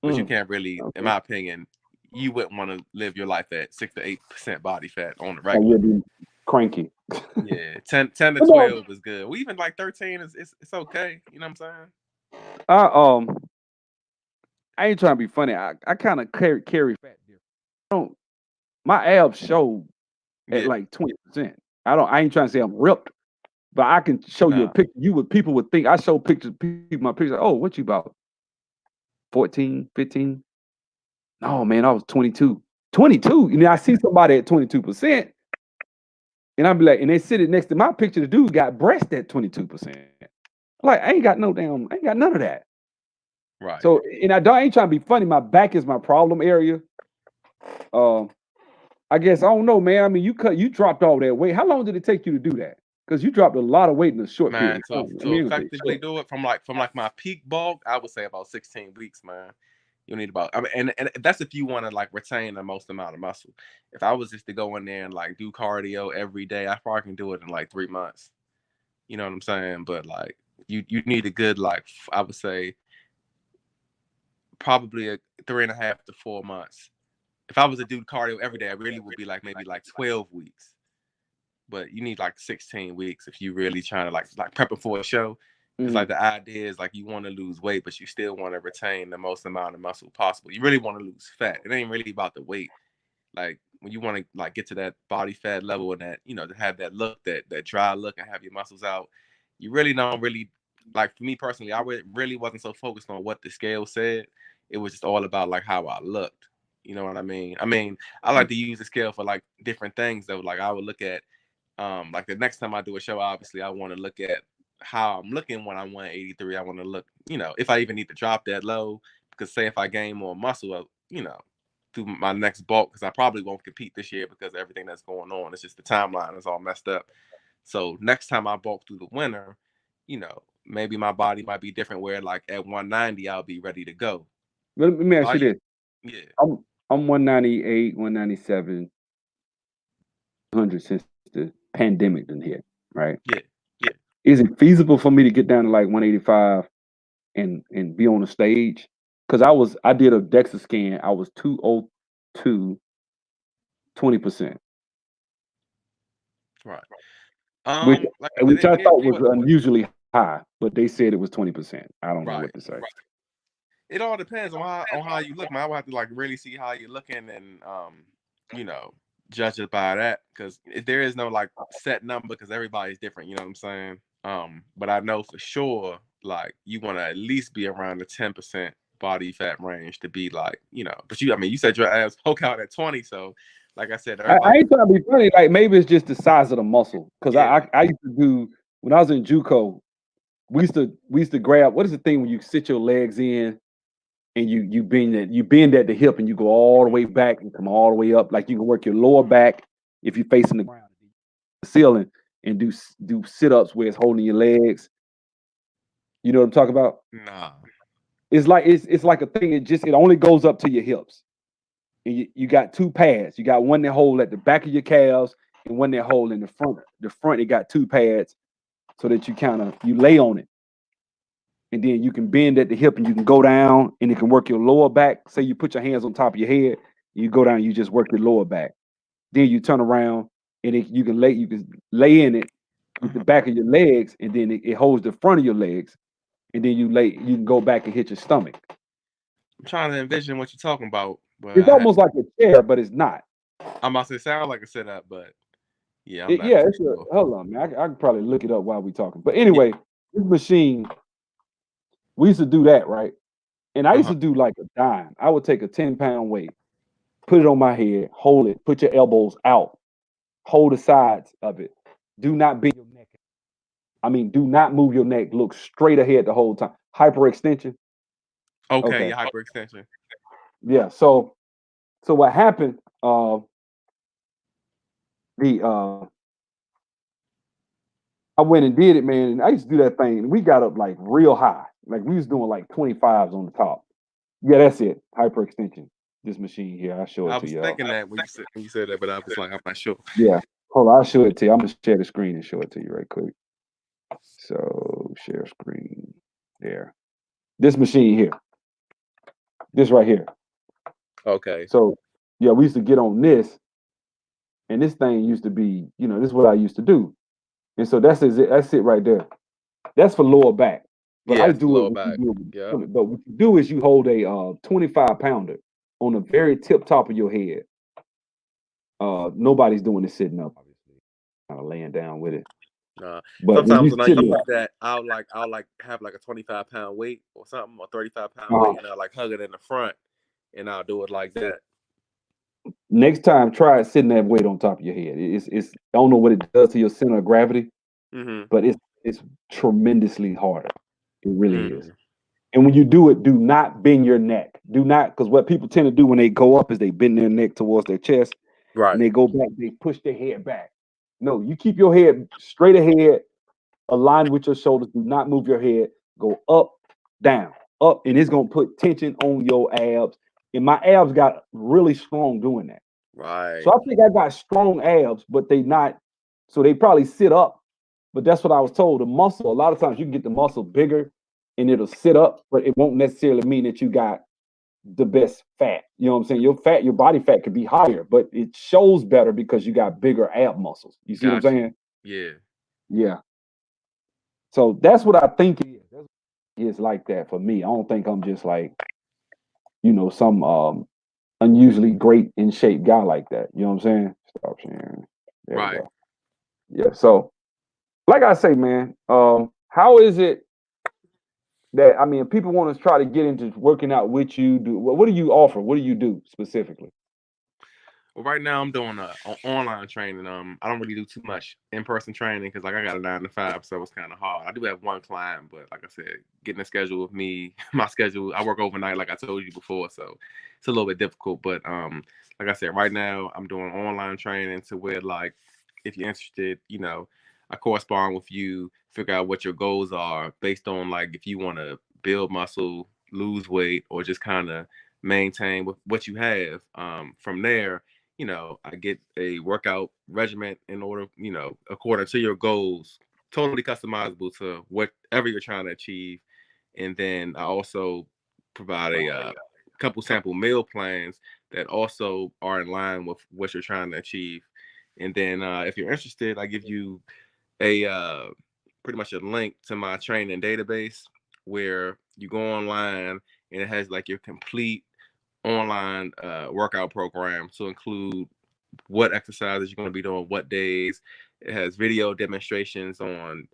But you Mm, can't really, in okay. my opinion, you wouldn't want to live your life at 6 to 8% body fat on the Oh, regular. you'll be cranky. Yeah, 10 to But no, 12 is good. Well, even like 13 it's okay. You know what I'm saying? I I ain't trying to be funny. I kind of carry fat different. I don't my abs show at Yeah. like 20%. I ain't trying to say I'm ripped, but I can show you a Nah. picture. People would think I show pictures, people my picture. Oh, what you about? 14, 15? No, man, I was 22. 22. I see somebody at 22%, and I'd be like, and they sit it next to my picture. The dude got breast at 22%. Like, I ain't got none of that. Right. So, and I ain't trying to be funny. My back is my problem area. Um, I guess I don't know, man. I mean, you dropped all that weight. How long did it take you to do that? Because you dropped a lot of weight in a short period Man, of to time. I to mean, it was effectively short. do it from like my peak bulk, I would say about 16 weeks, man. You need about, I mean, and that's if you want to like retain the most amount of muscle. If I was just to go in there and like do cardio every day, I probably can do it in like 3 months. You know what I'm saying? But like you need a good like I would say probably a 3.5 to 4 months. If I was to do cardio every day, I really would be like maybe like 12 weeks. But you need like 16 weeks if you really trying to like prepping for a show. Because like Mhm. the idea is like you want to lose weight, but you still want to retain the most amount of muscle possible. You really want to lose fat. It ain't really about the weight. Like when you want to like get to that body fat level and that to have that look, that dry look, and have your muscles out, you really don't really like. For me personally, I really wasn't so focused on what the scale said. It was just all about like how I looked. You know what I mean? I mean, I like to use the scale for like different things though. Like I would look at like the next time I do a show, obviously I want to look at how I'm looking when I'm 183. I want to look, if I even need to drop that low, because say if I gain more muscle, through my next bulk, because I probably won't compete this year because of everything that's going on. It's just the timeline is all messed up. So next time I bulk through the winter, maybe my body might be different. Where like at 190, I'll be ready to go. Let me So ask I you use, this: yeah, I'm 198, 197, 100 since the pandemic didn't hit, right? yeah, yeah. Is it feasible for me to get down to like 185 and be on the stage? Because I did a DEXA scan. I was 202, 20%, Right. which Like I said, which I thought it was unusually high, but they said it was 20%. I don't know right. what to say. It all depends on how you look, man. I would have to like really see how you're looking and you know, judge it by that because there is no like set number because everybody's different. You know what I'm saying? But I know for sure like you want to at least be around the 10% body fat range to be like But I mean, you said your abs poke out at 20, so like I said, I everybody. ain't trying to be funny. Like maybe it's just the size of the muscle. Because Yeah, I used to do when I was in JUCO. We used to grab what is the thing when you sit your legs in and you bend at the hip and you go all the way back and come all the way up. Like you can work your lower back if you're facing the ground, the ceiling, and do sit ups where it's holding your legs. You know what I'm talking about? nah, It's like a thing. It only goes up to your hips. And you got two pads. You got one that hold at the back of your calves and one that hold in the front. The front it got two pads so that you lay on it. And then you can bend at the hip and you can go down and it can work your lower back. Say you put your hands on top of your head, you go down, you just work your lower back. Then you turn around and you can lay in it with the back of your legs, and then it holds the front of your legs, and then you can go back and hit your stomach. I'm trying to envision what you're talking about, but It's almost like a chair, but it's not. I'm about to say sound like a setup, but yeah, I'm not Yeah, too it's a sure. hold on, man. I can probably look it up while we talking. But Yeah. anyway, this machine, we used to do that, right? And I used Uh-huh. to do like a dime. I would take a 10-pound weight, put it on my head, hold it, put your elbows out, hold the sides of it. Do not bend your neck. I mean, do not move your neck. Look straight ahead the whole time. Hyperextension. Okay, Okay. yeah, hyperextension. Yeah. So what happened? The I went and did it, man. And I used to do that thing. And we got up like real high. Like we was doing like 25s on the top. Yeah, that's it. Hyperextension. This machine here. I'll show it I to was y'all. thinking that when you said that, but I was like, I'm not sure. Yeah. Hold on, I'll show it to you. I'm gonna share the screen and show it to you right quick. So share screen. There. This machine here. This right here. Okay. So yeah, we used to get on this, and this thing used to be, this is what I used to do. And so that's it right there. That's for lower back. But Yeah, I it's the do it lower what you back. do Yeah. but what you do is you hold a 25-pounder on the very tip top of your head. Nobody's doing it sitting up, obviously. Kind of laying down with it. But when Sometimes you when I sit use up, that, I'll like have like a 25-pound weight or something, or 35-pound uh, weight, and I'll like hug it in the front, and I'll do it like that. next time try sitting that weight on top of your head. It's I don't know what it does to your center of gravity, Mm-hmm. but it's tremendously harder. It really is. Mm. And when you do it, do not bend your neck. Do not, because what people tend to do when they go up is they bend their neck towards their chest, and Right. they go back, they push their head back. No, you keep your head straight ahead, aligned with your shoulders. Do not move your head. Go up, down, up, and it's gonna put tension on your abs. And my abs got really strong doing that. So Right. I think I got strong abs, but they not. So they probably sit up. But that's what I was told. The muscle, a lot of times you can get the muscle bigger and it'll sit up, but it won't necessarily mean that you got the best fat. You know what I'm saying? Your body fat could be higher, but it shows better because you got bigger ab muscles. You see what I'm Got you. saying? Yeah. Yeah. So that's what I think it is. It's like that for me. I don't think I'm just like, some unusually great in shape guy like that. You know what I'm saying? Stop sharing. There we Right. go. Yeah. So like I say, man, how is it that people want to try to get into working out with you? What do you offer? What do you do specifically? Well, right now I'm doing online training. I don't really do too much in-person training because like I got a 9 to 5, so it's kind of hard. I do have one client, but like I said, getting a schedule with me, my schedule, I work overnight, like I told you before, so it's a little bit difficult. But like I said, right now I'm doing online training to where like if you're interested, I correspond with you, figure out what your goals are based on like if you want to build muscle, lose weight, or just kind of maintain what you have. From there, I get a workout regimen in order, according to your goals, totally customizable to whatever you're trying to achieve. And then I also provide a couple sample meal plans that also are in line with what you're trying to achieve. And then if you're interested, I give you a pretty much a link to my training database where you go online and it has like your complete online workout program to include what exercises you're going to be doing, what days. It has video demonstrations on,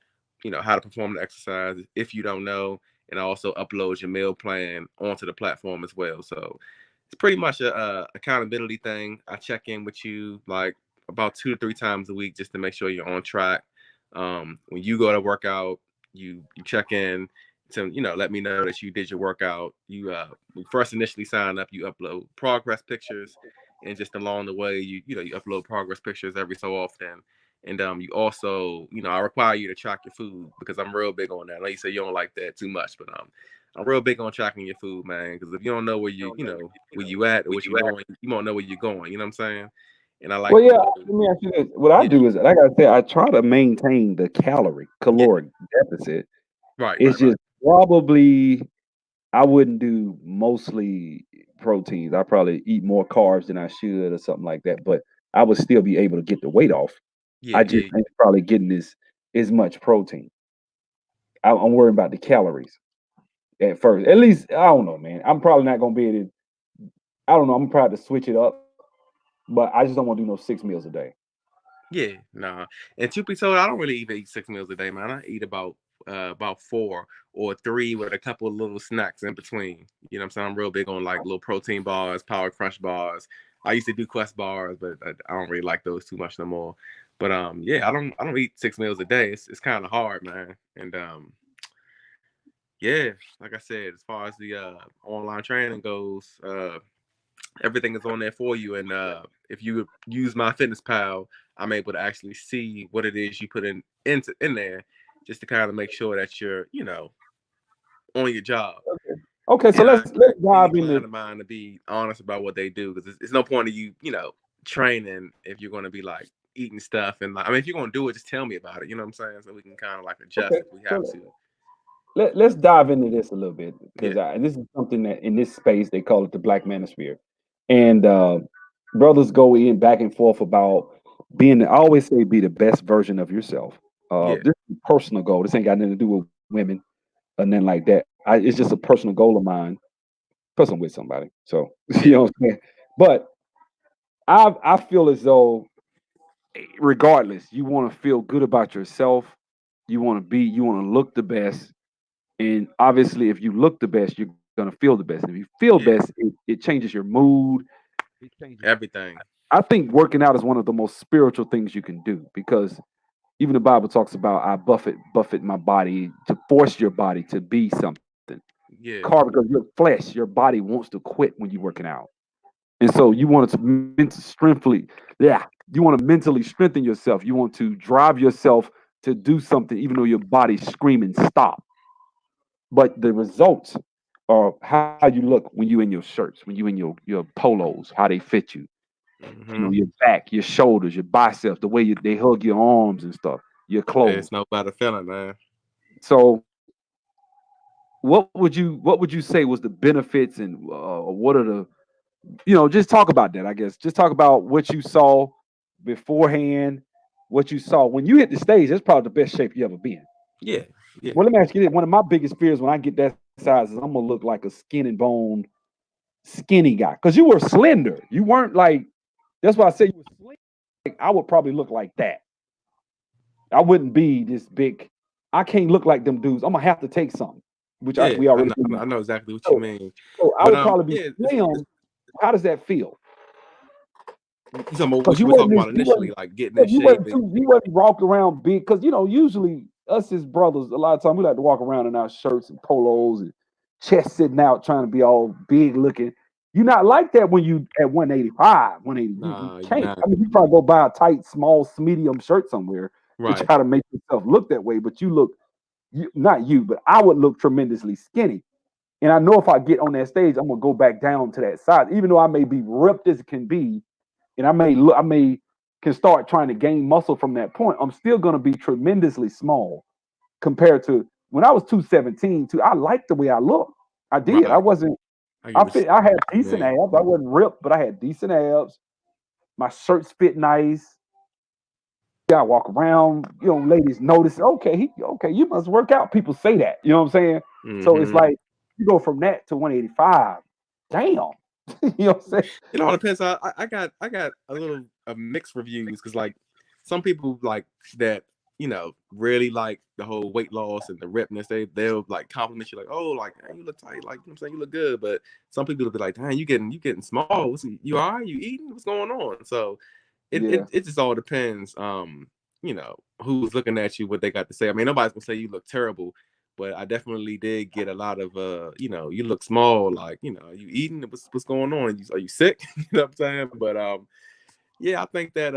how to perform the exercise if you don't know, and also uploads your meal plan onto the platform as well. So it's pretty much a accountability thing. I check in with you like about 2 to 3 times a week just to make sure you're on track. When you go to work out, you check in to let me know that you did your workout. You first initially sign up, you upload progress pictures, and just along the way you upload progress pictures every so often. And you also, I require you to track your food because I'm real big on that. Like you say, you don't like that too much, but I'm real big on tracking your food, man. Because if you don't know where you at or what you're doing, you won't know where you're going. You know what I'm saying? And I like Well, to yeah. know. Let me ask you this: what I Yeah, do is, like I said, I try to maintain the yeah, caloric deficit. right, It's right, just probably I wouldn't do mostly proteins. I probably eat more carbs than I should, or something like that. But I would still be able to get the weight off. Yeah, I just yeah, ain't probably getting this as much protein. I'm worrying about the calories at first. At least I don't know, man. I'm probably not gonna be able to. I don't know. I'm probably to switch it up, but I just don't want to do no 6 meals a day. yeah. Nah. And truth be told, I don't really even eat 6 meals a day, man. I eat about 4 or 3 with a couple of little snacks in between. You know what I'm saying? I'm real big on like little protein bars, power crunch bars. I used to do Quest bars, but I don't really like those too much no more. But yeah, I don't eat 6 meals a day. It's kind of hard, man. And yeah, like I said, as far as the online training goes, everything is on there for you. And if you use my fitness pal, I'm able to actually see what it is you put in there, just to kind of make sure that you're, on your job. Okay, so And I let's encourage any dive into. client of mine to be honest about what they do, because it's no point of you, training if you're going to be like eating stuff. And like, I mean, if you're going to do it, just tell me about it. You know what I'm saying? So we can kind of like adjust Okay, if we so have to. let's dive into this a little bit Yeah, because and this is something that in this space they call it the Black Manosphere, and brothers go in back and forth about being. I always say be the best version of yourself. yeah, This is a personal goal. This ain't got nothing to do with women or nothing like that. It's just a personal goal of mine. Plus, I'm with somebody, so you yeah, know what I'm saying. But I feel as though, regardless, you want to feel good about yourself. You want to look the best. And obviously, if you look the best, you're gonna feel the best. And if you feel best, yeah. it changes your mood. It changes. Everything. I think working out is one of the most spiritual things you can do because even the Bible talks about I buffet my body to force your body to be something. Yeah. Because your flesh, your body wants to quit when you're working out. And so you want to you want to mentally strengthen yourself. You want to drive yourself to do something even though your body's screaming stop. But the results are how you look when you in your shirts, when you in your polos, how they fit you. You know, Hmm. your back, your shoulders, your biceps, the way they hug your arms and stuff, your clothes. It's no better feeling, man. So, what would you say was the benefits and what are the just talk about that? I guess just talk about what you saw beforehand, what you saw when you hit the stage. That's probably the best shape you ever been. Yeah, yeah, Well, let me ask you this: one of my biggest fears when I get that size is I'm gonna look like a skin and bone skinny guy because you were slender. You weren't like that's why I say you were slim. Like, I would probably look like that. I wouldn't be this big. I can't look like them dudes. I'm gonna have to take something, which yeah. we I already know, did. I know exactly what you So, mean. so I But would probably be yeah, it's slim. How does that feel? you talking about Because what you you were wasn't talking this, about you initially, wasn't like getting yeah, in shape and you wasn't walk around big because usually us as brothers a lot of time we like to walk around in our shirts and polos and chest sitting out trying to be all big looking. You're not like that when you at 185, 180. You nah, you're can't. not I mean, you probably go buy a tight, small, medium shirt somewhere to right, try to make yourself look that way. But not you, but I would look tremendously skinny. And I know if I get on that stage, I'm gonna go back down to that size, even though I may be ripped as it can be and I may can start trying to gain muscle from that point. I'm still going to be tremendously small compared to when I was 217. Too, I liked the way I looked. I did. I right. wasn't. I get what I had you decent mean. abs. I wasn't ripped, but I had decent abs. My shirts fit nice. Yeah, I walk around. Ladies notice. Okay, okay. You must work out. People say that. You know what I'm saying? So it's Hmm. like you go from that to 185. Damn. You know what I'm saying? It all depends. I got a little mixed reviews because like some people like that really like the whole weight loss and the ripness. They'll like compliment you like, oh, like hey, you look tight, like I'm saying you look good. But some people will be like, dang, you getting small. You are you eating? What's going on? So it, Yeah. it it just all depends. Who's looking at you, what they got to say. I mean, nobody's gonna say you look terrible, but I definitely did get a lot of you look small, like, are you eating? What's going on? Are you sick? You know what I'm saying? But yeah, I think that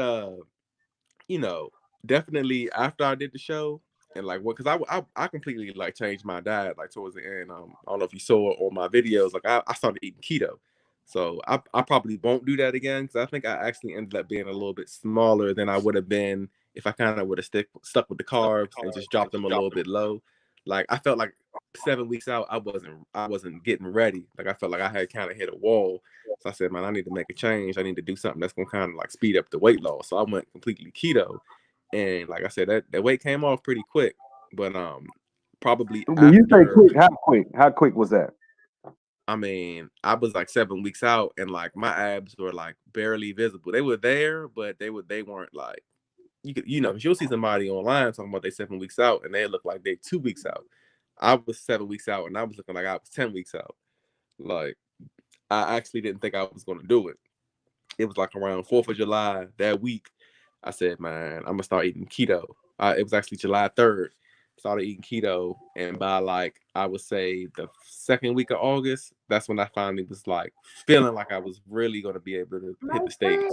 you know, definitely after I did the show and like what, because I completely like changed my diet like towards the end. I don't know if you saw it on my videos. Like I started eating keto, so I probably won't do that again because I think I actually ended up being a little bit smaller than I would have been if I kind of would have stuck with the carbs and just dropped them a little bit low. Like I felt like 7 weeks out, I wasn't getting ready. Like I felt like I had kind of hit a wall. So I said, man, I need to make a change. I need to do something that's gonna kind of like speed up the weight loss. So I went completely keto, and like I said, that weight came off pretty quick. But probably When you say after, quick, how quick? How quick was that? I mean, I was like 7 weeks out, and like my abs were like barely visible. They were there, but they weren't like, you'll see somebody online talking about they 7 weeks out, and they look like they 2 weeks out. I was 7 weeks out, and I was looking like I was 10 weeks out. Like I actually didn't think I was going to do it. It was like around 4th of July that week. I said, man, I'm gonna start eating keto. It was actually July 3rd. Started eating keto, and by like I would say the second week of August, that's when I finally was like feeling like I was really going to be able to hit the stage.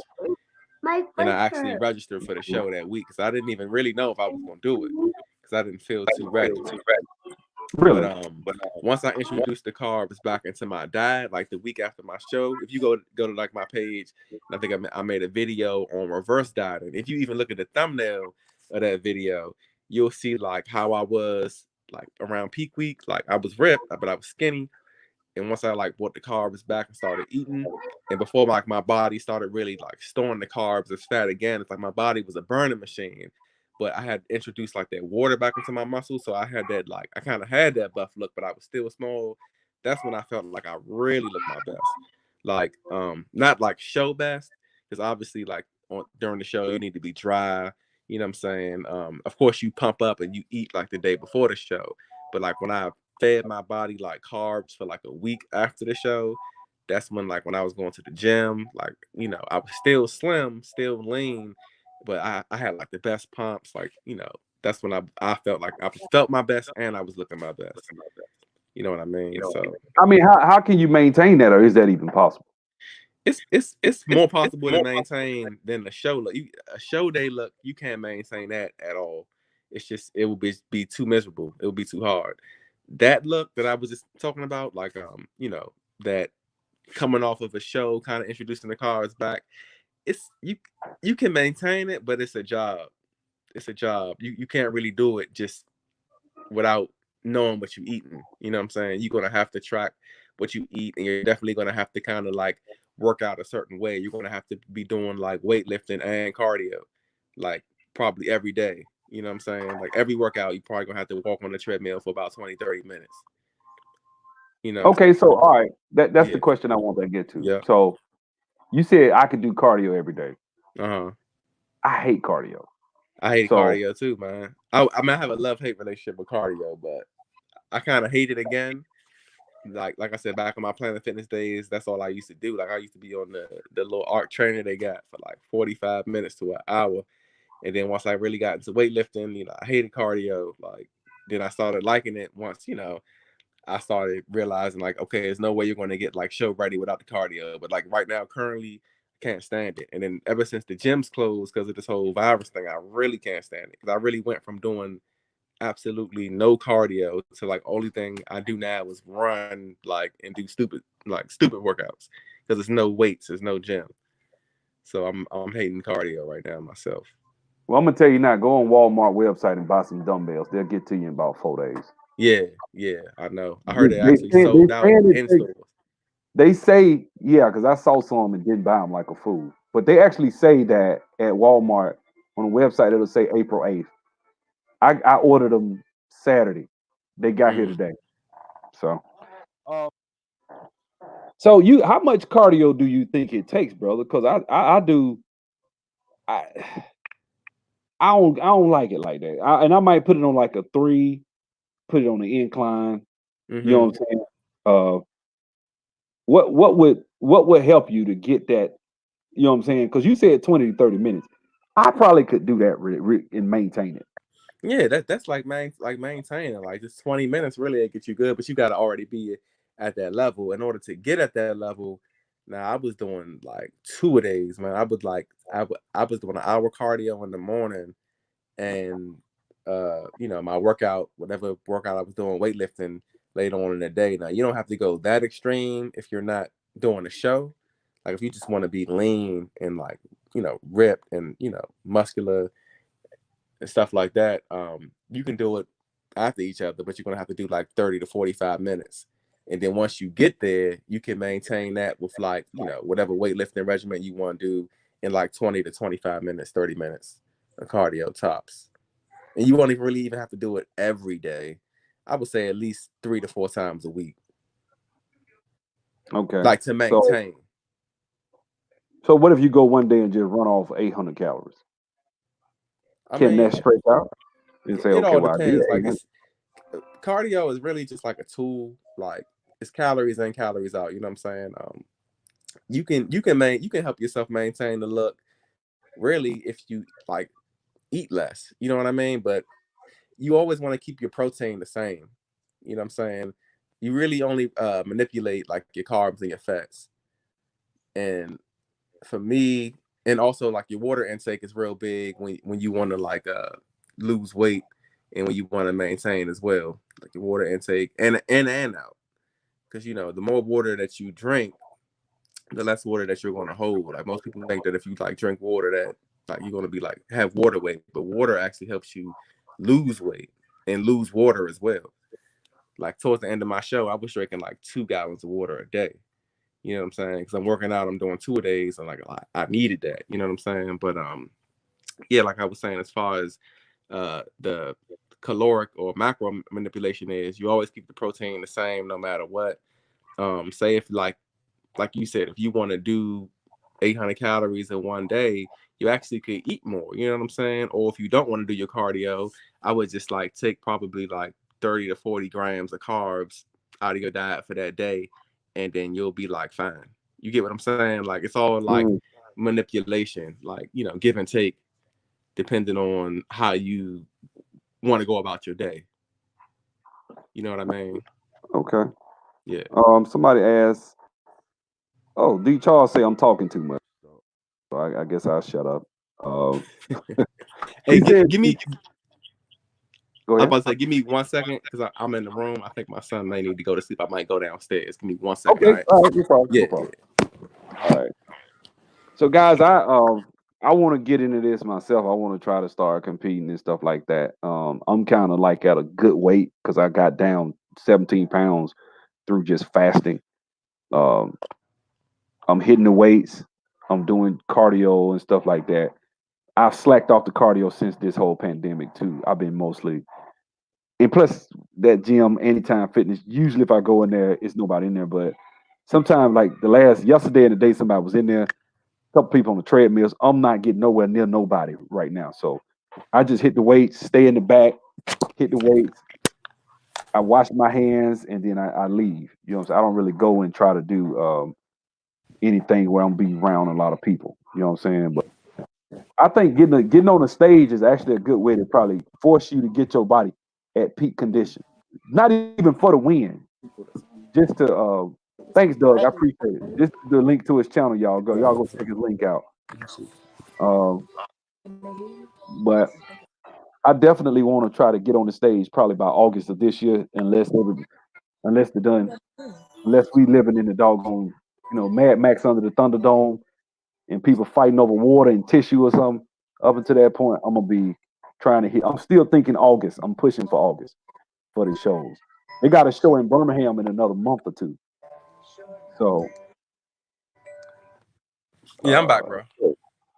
And I actually registered for the show that week because I didn't even really know if I was going to do it because I didn't feel too ready. But Really? once I introduced the carbs back into my diet, like the week after my show, if you go to like my page, and I think I made a video on reverse dieting. If you even look at the thumbnail of that video, you'll see like how I was like around peak week. Like I was ripped, but I was skinny. And once I like brought the carbs back and started eating, and before like my body started really like storing the carbs as fat again, it's like my body was a burning machine. But I had introduced like that water back into my muscles, so I had that like I kind of had that buff look, but I was still small. That's when I felt like I really looked my best. Like not like show best, because obviously like during the show you need to be dry. You know what I'm saying? Of course you pump up and you eat like the day before the show, but like when I fed my body like carbs for like a week after the show, that's when I was going to the gym, like I was still slim, still lean, but I had like the best pumps, like that's when I felt like I felt my best and I was looking my best. You know what I mean? So I mean, how can you maintain that, or is that even possible? it's more possible to maintain than a show look. A show day look, you can't maintain that at all. It's just it will be too miserable. It will be too hard. That look that I was just talking about, like that coming off of a show, kind of introducing the cars back. It's you can maintain it, but it's a job. It's a job. You can't really do it just without knowing what you're eating. You know what I'm saying? You're gonna have to track what you eat, and you're definitely gonna have to kind of like work out a certain way. You're gonna have to be doing like weightlifting and cardio, like probably every day. You know what I'm saying? Like every workout, you probably gonna have to walk on the treadmill for about 20-30 minutes. You know what I'm Okay, saying? so all right, that's the Yeah. question I want to get to. Yeah. So you said I could do cardio every day. Uh-huh. I hate cardio. I hate So cardio too, man. I mean, I have a love-hate relationship with cardio, but I kind of hate it again. Like I said, back in my Planet Fitness days, that's all I used to do. Like I used to be on the little arc trainer they got for like 45 minutes to an hour. And then once I really got into weightlifting, I hated cardio. Like then I started liking it once, I started realizing like, okay, there's no way you're going to get like show ready without the cardio. But like right now, currently, I can't stand it. And then ever since the gyms closed because of this whole virus thing, I really can't stand it because I really went from doing absolutely no cardio to like only thing I do now is run like and do stupid workouts because there's no weights, there's no gym. So I'm hating cardio right now myself. well, I'm gonna tell you now. Go on Walmart website and buy some dumbbells. They'll get to you in about 4 days. Yeah, yeah, I know. I heard They, it they, actually saying- they sold out saying it in takes. stores. They say yeah, because I saw some and didn't buy them like a fool. But they actually say that at Walmart on the website it'll say April 8th. I ordered them Saturday. They got here Mm. today. So. So you, how much cardio do you think it takes, brother? Because I do, I I don't like it like that. And I might put it on like a 3, put it on the incline. You know Mm-hmm. what I'm saying? Uh, what would help you to get that? You know what I'm saying? Because you said 20 to 30 minutes. I probably could do that and maintain it. Yeah, that's like maintaining like just 20 minutes really to get you good, but you got to already be at that level. In order to get at that level, now I was doing like 2 days, man. I was doing an hour cardio in the morning, and my workout, whatever workout I was doing, weightlifting later on in the day. Now you don't have to go that extreme if you're not doing a show. Like if you just want to be lean and like ripped and muscular and stuff like that, you can do it after each other, but you're gonna have to do like 30 to 45 minutes. And then once you get there, you can maintain that with like, whatever weightlifting regimen you want to do in like 20 to 25 minutes, 30 minutes of cardio tops. And you won't even really even have to do it every day. I would say at least 3 to 4 times a week, Okay. like to So maintain. so what if you go one day and just run off 800 calories? I Can that mean, stretch out and say, it okay, all well, I did depends. Like 800? it's cardio is really just like a tool. Like it's calories in, calories out. You know what I'm saying? You can help yourself maintain the look. Really, if you like eat less, you know what I mean. But you always want to keep your protein the same. You know what I'm saying? You really only manipulate like your carbs and your fats. And for me, and also like your water intake is real big when you want to like lose weight and when you want to maintain as well, like your water intake and out. Because the more water that you drink, the less water that you're going to hold. Like most people think that if you like drink water, that like you're going to be like have water weight, but water actually helps you lose weight and lose water as well. Like towards the end of my show, I was drinking like 2 gallons of water a day. You know what I'm saying? Because I'm working out, I'm doing 2 days, and like I needed that. You know what I'm saying? But yeah, like I was saying, as far as the caloric or macro manipulation is, you always keep the protein the same no matter what. Say if like you said, if you want to do 800 calories in one day, you actually could eat more. You know what I'm saying? Or if you don't want to do your cardio, I would just like take probably like 30 to 40 grams of carbs out of your diet for that day, and then you'll be like fine. You get what I'm saying? Like it's all like Mm, manipulation, like give and take, depending on how you want to go about your day. You know what I mean? okay. Yeah. Somebody asked, oh, D. Charles say I'm talking too much. So I guess I'll shut up. Um, Hey, he said, give me. go I'm ahead. about to say, give me 1 second because I'm in the room. I think my son may need to go to sleep. I might go downstairs. Give me 1 second. All Okay. right. All right. No problem. Yeah, No yeah. problem. All right. So guys, I want to get into this myself. I want to try to start competing and stuff like that. I'm kind of like at a good weight because I got down 17 pounds through just fasting. Um, I'm hitting the weights. I'm doing cardio and stuff like that. I've slacked off the cardio since this whole pandemic too. I've been mostly, and plus that gym, Anytime Fitness. Usually, if I go in there, it's nobody in there. But sometimes, like yesterday and the day, somebody was in there. Couple people on the treadmills. I'm not getting nowhere near nobody right now. So I just hit the weights, stay in the back, hit the weights. I wash my hands and then I leave. You know what I'm saying? I don't really go and try to do anything where I'm be around a lot of people. You know what I'm saying? But I think getting on the stage is actually a good way to probably force you to get your body at peak condition. Not even for the win, just to thanks Doug, I appreciate it. Just the link to his channel, y'all go check his link out. Um, but I definitely want to try to get on the stage probably by August of this year, unless they're done, unless we living in the doggone, Mad Max under the Thunderdome and people fighting over water and tissue or something. Up until that point, I'm gonna be trying to hit. I'm still thinking August. I'm pushing for August for the shows. They got a show in Birmingham in another month or two. So, Yeah, I'm back, bro.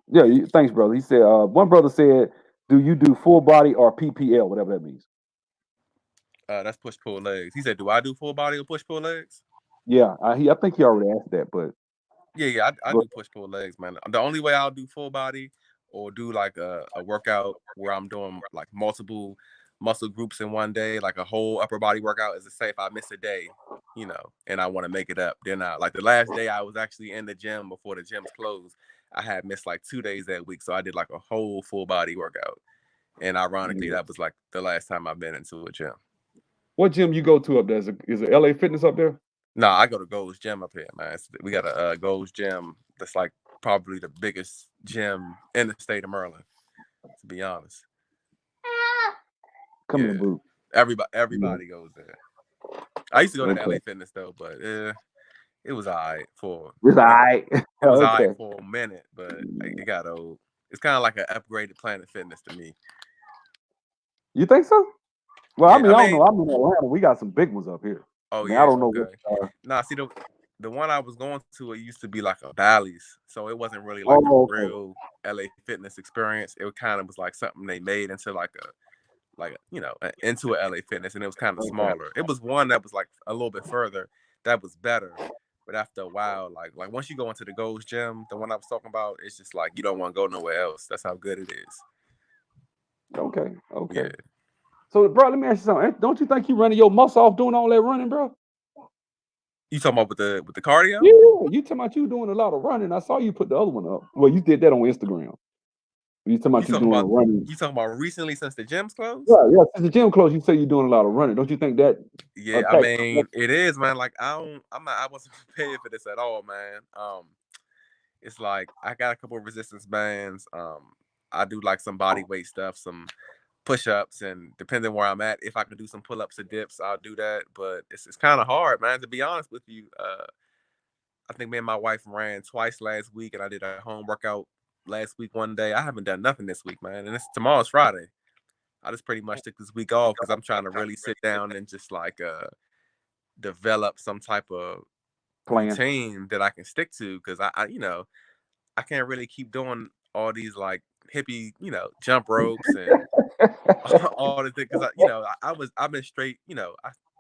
yeah. Thanks, brother. He said one brother said, "Do you do full body or PPL, whatever that means?" That's push pull legs. He said, "Do I do full body or push pull legs?" Yeah, I think he already asked that, but Yeah. I go do push pull legs, man. The only way I'll do full body or do like a workout where I'm doing like multiple muscle groups in one day, like a whole upper body workout, is to say if I miss a day, and I want to make it up. Then like the last day I was actually in the gym before the gyms closed, I had missed like 2 days that week, so I did like a whole full body workout. And ironically, yeah. that was like the last time I've been into a gym. What gym you go to up there? Is it LA Fitness up there? No, I go to Gold's Gym up here, man. We got a Gold's Gym that's like probably the biggest gym in the state of Maryland, to be honest. Come here, Yeah, boo. everybody Yeah. everybody goes there. I used to go to the Okay. LA Fitness though, but it was alright for It's all it, right. it was alright Okay. for a minute, but it got old. It's kind of like an upgraded Planet Fitness to me. You think so? Well, I Yeah, mean, I I don't mean, know. I'm in Atlanta. We got some big ones up here. I oh mean, I yeah, don't know what. okay. Nah, see the one I was going to, it used to be like a Bally's, so it wasn't really like a Oh, okay. real LA Fitness experience. It kind of was like something they made into into a LA Fitness, and it was kind of Okay. smaller. It was one that was like a little bit further, that was better. But after a while, like once you go into the Gold's Gym, the one I was talking about, it's just like you don't want to go nowhere else. That's how good it is. Okay. Okay. Yeah. So, bro, let me ask you something. Don't you think you running your muscle off doing all that running, bro? You talking about with the cardio? Yeah. You talking about you doing a lot of running? I saw you put the other one up. Well, you did that on Instagram. You talking You about you talking doing about running? you talking about recently since the gym's closed? Yeah, yeah. Since the gym closed, you say you're doing a lot of running. Don't you think that Yeah, I attacks? mean, it is, man. Like I wasn't prepared for this at all, man. It's like I got a couple of resistance bands. I do like some body weight stuff, some push-ups, and depending where I'm at, if I can do some pull-ups or dips, I'll do that. But it's kind of hard, man, to be honest with you. I think me and my wife ran twice last week, and I did a home workout last week one day. I haven't done nothing this week, man, and tomorrow's Friday. I just pretty much took this week off because I'm trying to really sit down and just like develop some type of Plan. routine that I can stick to, because I can't really keep doing all these like hippie, jump ropes and all the things, because I've been straight,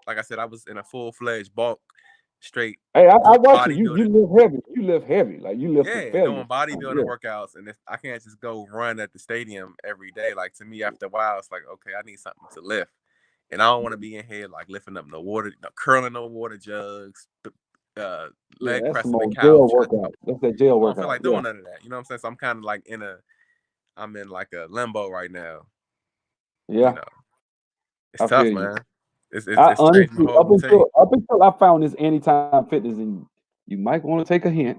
like I said, I was in a full-fledged bulk straight Hey, I doing watch you. You bodybuilding. lift heavy. You lift heavy. Like you lift for Yeah, failure. doing bodybuilding Yeah. workouts, and if I can't just go run at the stadium every day, like to me after a while, it's like, okay, I need something to lift, and I don't want to be in here like lifting up no water, curling no water jugs, uh, Yeah, leg that's some pressing the old jail couch. workout. That's that jail I don't feel workout. like Yeah. doing none of that. You know what I'm saying? So I'm kind of like I'm in like a limbo right now. You Yeah. know, it's I tough, feel you. man. I It's changed my honestly, whole routine. up until I found this anytime fitness, and you might want to take a hint.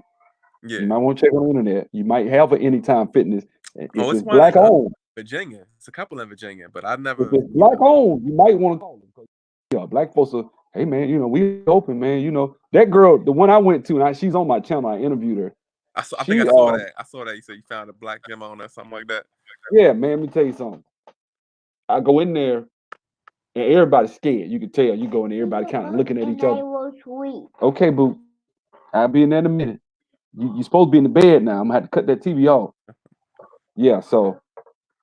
You Yeah. might want to check on the internet. You might have an anytime fitness. Oh, If it's it's one black in owned, Virginia. It's a couple in Virginia, but I if never, it's black owned, you might want to call them. Yeah, black folks are, hey man, we open, man. That girl, the one I went to, and she's on my channel. I interviewed her. I think I She saw that. I saw that. You said you found a black gym owner or something like that. yeah, man, let me tell you something. I go in there and everybody's scared. You can tell. You go in there, everybody kind of looking at each other. Okay, boo. I'll be in there in a minute. You supposed to be in the bed now. I'm gonna have to cut that TV off. Yeah, so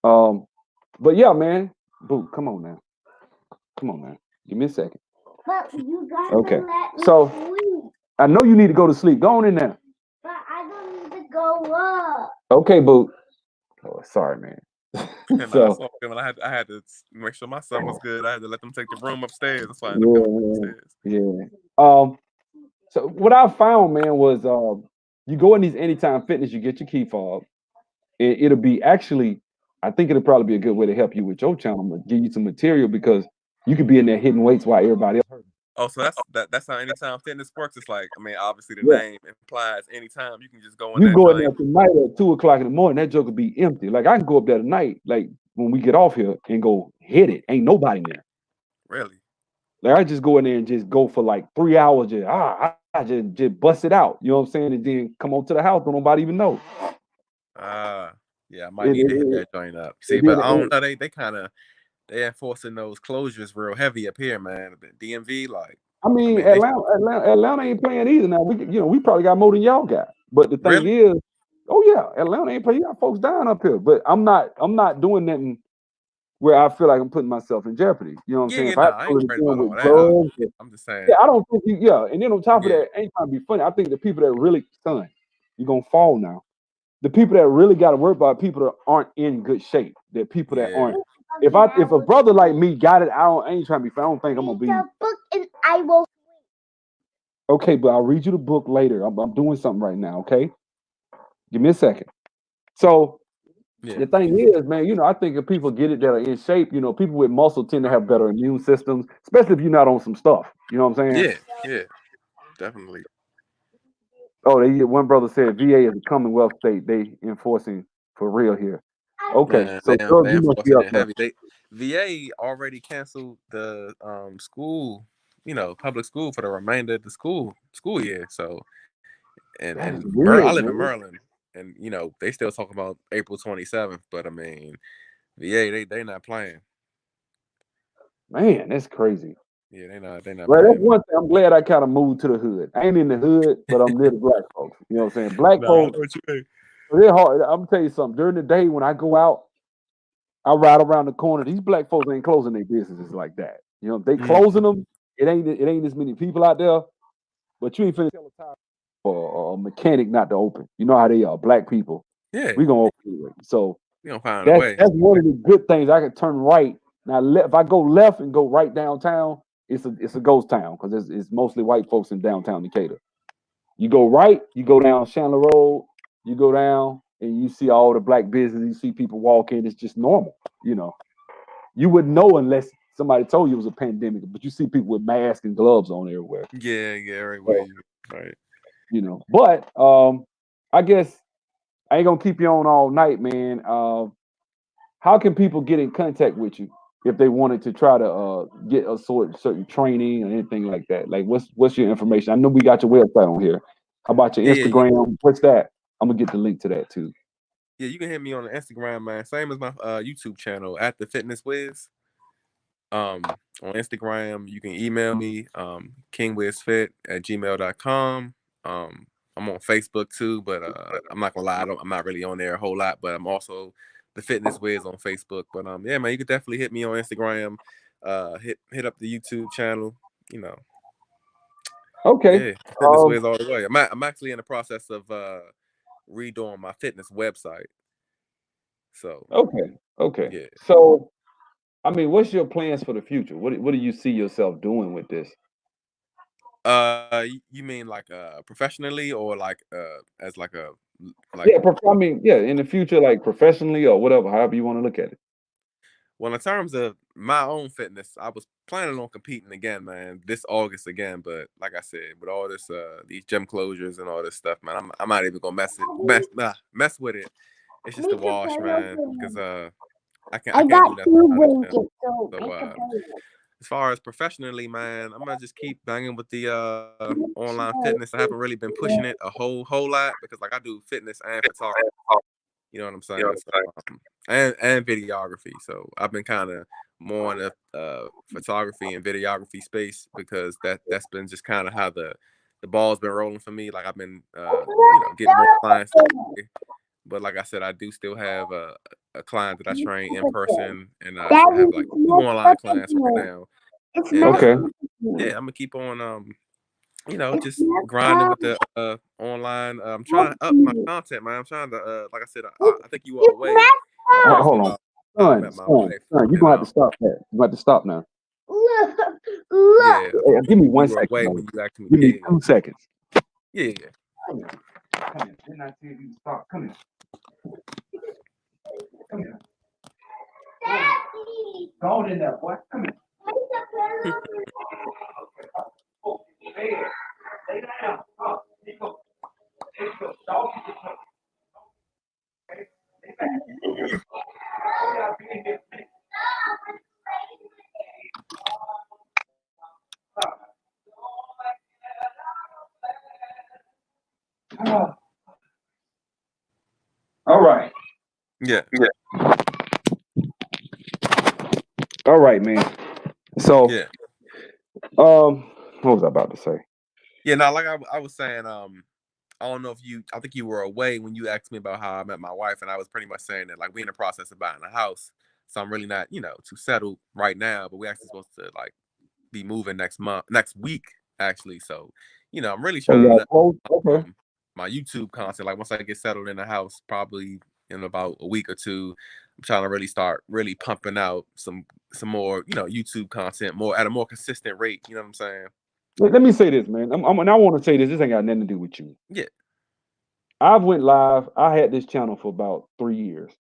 um, but yeah, man. Boo, come on now. Come on now. Give me a second. But you gotta Okay. let me So sleep. I know you need to go to sleep. Go on in there. But I don't need to go up. Okay, boo. Oh, sorry, man. And I So saw them, and I had to make sure my son was good. I had to let them take the room upstairs. That's why I ended up yeah, coming upstairs. yeah. So what I found, man, was you go in these anytime fitness, you get your key fob. It'll be actually, I think it'll probably be a good way to help you with your channel, but give you some material because you could be in there hitting weights while everybody else. Oh, so that's how Anytime Fitness works. It's like, I mean, obviously the Yeah. name implies anytime you can just go in You that go in there joint. tonight at 2 o'clock in the morning, that joke will be empty. Like I can go up there tonight, like when we get off here and go hit it. Ain't nobody there. Really? Like I just go in there and just go for like 3 hours, just bust it out. You know what I'm saying? And then come on to the house, don't nobody even know. Yeah, I might It, need it, to hit it, that joint up. See, and but then I don't know. They kind of they enforcing those closures real heavy up here, man. The DMV, like, I I mean, mean, they Atlanta ain't playing either. Now we probably got more than y'all got. But the thing really, is, oh yeah, Atlanta ain't playing. You got folks down up here. But I'm not doing nothing where I feel like I'm putting myself in jeopardy. You know what I'm yeah, saying? yeah. If I No, have I to go ain't to the worried gym about all with that. gloves, I'm just saying, yeah, I don't think yeah. And then on top of yeah, that, ain't trying to be funny. I think the people that really son, you're gonna fall now. The people that really got to worry about people that aren't in good shape. That people that yeah. aren't. If a brother like me got it, I ain't trying to be funny. I don't think I'm gonna be. Read the book and I will. Okay, but I'll read you the book later. I'm doing something right now. Okay, give me a second. So Yeah, the thing is, man, I think if people get it that are in shape, people with muscle tend to have better immune systems, especially if you're not on some stuff. You know what I'm saying? yeah, yeah, definitely. Oh, one brother said VA is a Commonwealth state. They enforcing for real here. Okay, Man, so Doug, they you must be enforcing up it there. heavy. VA already canceled the school, public school for the remainder of the school year. So That is I weird, live in man. Maryland, and they still talk about April 27th. But I mean, VA they not playing. Man, that's crazy. Yeah, they not Well, that's playing. one thing. I'm glad I kind of moved to the hood. I ain't in the hood, but I'm near the black folks. You know what I'm saying? Black Nah, I know folks, what you mean. they're hard. I'm gonna tell you something. During the day when I go out, I ride around the corner. These black folks ain't closing their businesses like that. You know, if they Mm, closing them, it ain't as many people out there. But you ain't finna tell a tire or a mechanic not to open. You know how they are, black people. yeah, We gonna open anyway. So we gonna find a that's way. that's one of the good things. I can turn right now. If I go left and go right downtown, it's a ghost town because it's mostly white folks in downtown Decatur. You go right, you go down Chandler Road, you go down and you see all the black business. You see people walk in. It's just normal. You know, you wouldn't know unless somebody told you it was a pandemic. But you see people with masks and gloves on everywhere. Yeah, right where So, you right. but I guess I ain't gonna keep you on all night, man. How can people get in contact with you if they wanted to try to get a certain training or anything like that? Like, what's your information? I know we got your website on here. How about your Yeah. Instagram? What's that? I'm gonna get the link to that too. Yeah, you can hit me on the Instagram, man. Same as my YouTube channel at the Fitness Wiz. On Instagram, you can email me, kingwizfit@gmail.com. I'm on Facebook too, but I'm not gonna lie, I'm not really on there a whole lot, but I'm also the Fitness Wiz on Facebook. But yeah, man, you could definitely hit me on Instagram, hit up the YouTube channel, you know. Okay. Yeah, Fitness Um, Wiz all the way. I'm actually in the process of redoing my fitness website. So okay. Okay. yeah. So, I mean, what's your plans for the future? What do you see yourself doing with this? You mean like professionally or like as like a like Yeah, I mean, yeah, in the future, like professionally or whatever, however you want to look at it. well in terms of my own fitness, I was planning on competing again, man, this August again. But like I said, with all this these gym closures and all this stuff, man, I'm not even gonna mess with it. It's just a Make a wash, pillow man, for because me. I I can't got do nothing two without a gym. blankets, so So make a pillow. as far as professionally, man, I'm gonna just keep banging with the online fitness. I haven't really been pushing it a whole lot because like I do fitness and photography. You know what I'm saying? So and videography. So I've been kind of more in the photography and videography space because that's been just kind of how the ball's been rolling for me. Like I've been getting more clients that way. But like I said, I do still have a client that I train in person, and I have Daddy, like it's 2 not online stuck with clients right you. now. It's And not Okay. stuck with yeah, you. I'm gonna keep on It's just not grinding with stuck the online. I'm with trying to up my you. content, man. I'm trying to like I said, It's, I think you were it's away not when you stuck. asked me Hold on, about how I met my wife, son. You're and gonna have to stop that. You're gonna have to stop now. Look, look. yeah, I Hey, think give me you one were second, away brother. when you asked me. Give me Yeah, 2 seconds. yeah. Come here. Come here. Didn't I tell you to stop? Come here. Come here. Daddy, Go on in there, boy. Come here. make a pillow for me. Oh, hey, lay down. Oh, there you go. There you go. Dog. Okay. Lay back. Yeah, be in here. Ah. All right. Yeah, All right, man. So, yeah, what was I about to say? yeah. Now, like I was saying, I don't know if I think you were away when you asked me about how I met my wife, and I was pretty much saying that like we're in the process of buying a house, so I'm really not too settled right now, but we actually supposed to like be moving next week actually. So, I'm really Oh, trying y'all to close? Okay. my YouTube content. Like once I get settled in the house, probably in about a week or two, I'm trying to really start really pumping out some more YouTube content more at a more consistent rate. You know what I'm saying? Let me say this, man. And I want to say this. This ain't got nothing to do with you. Yeah, I've went live. I had this channel for about 3 years.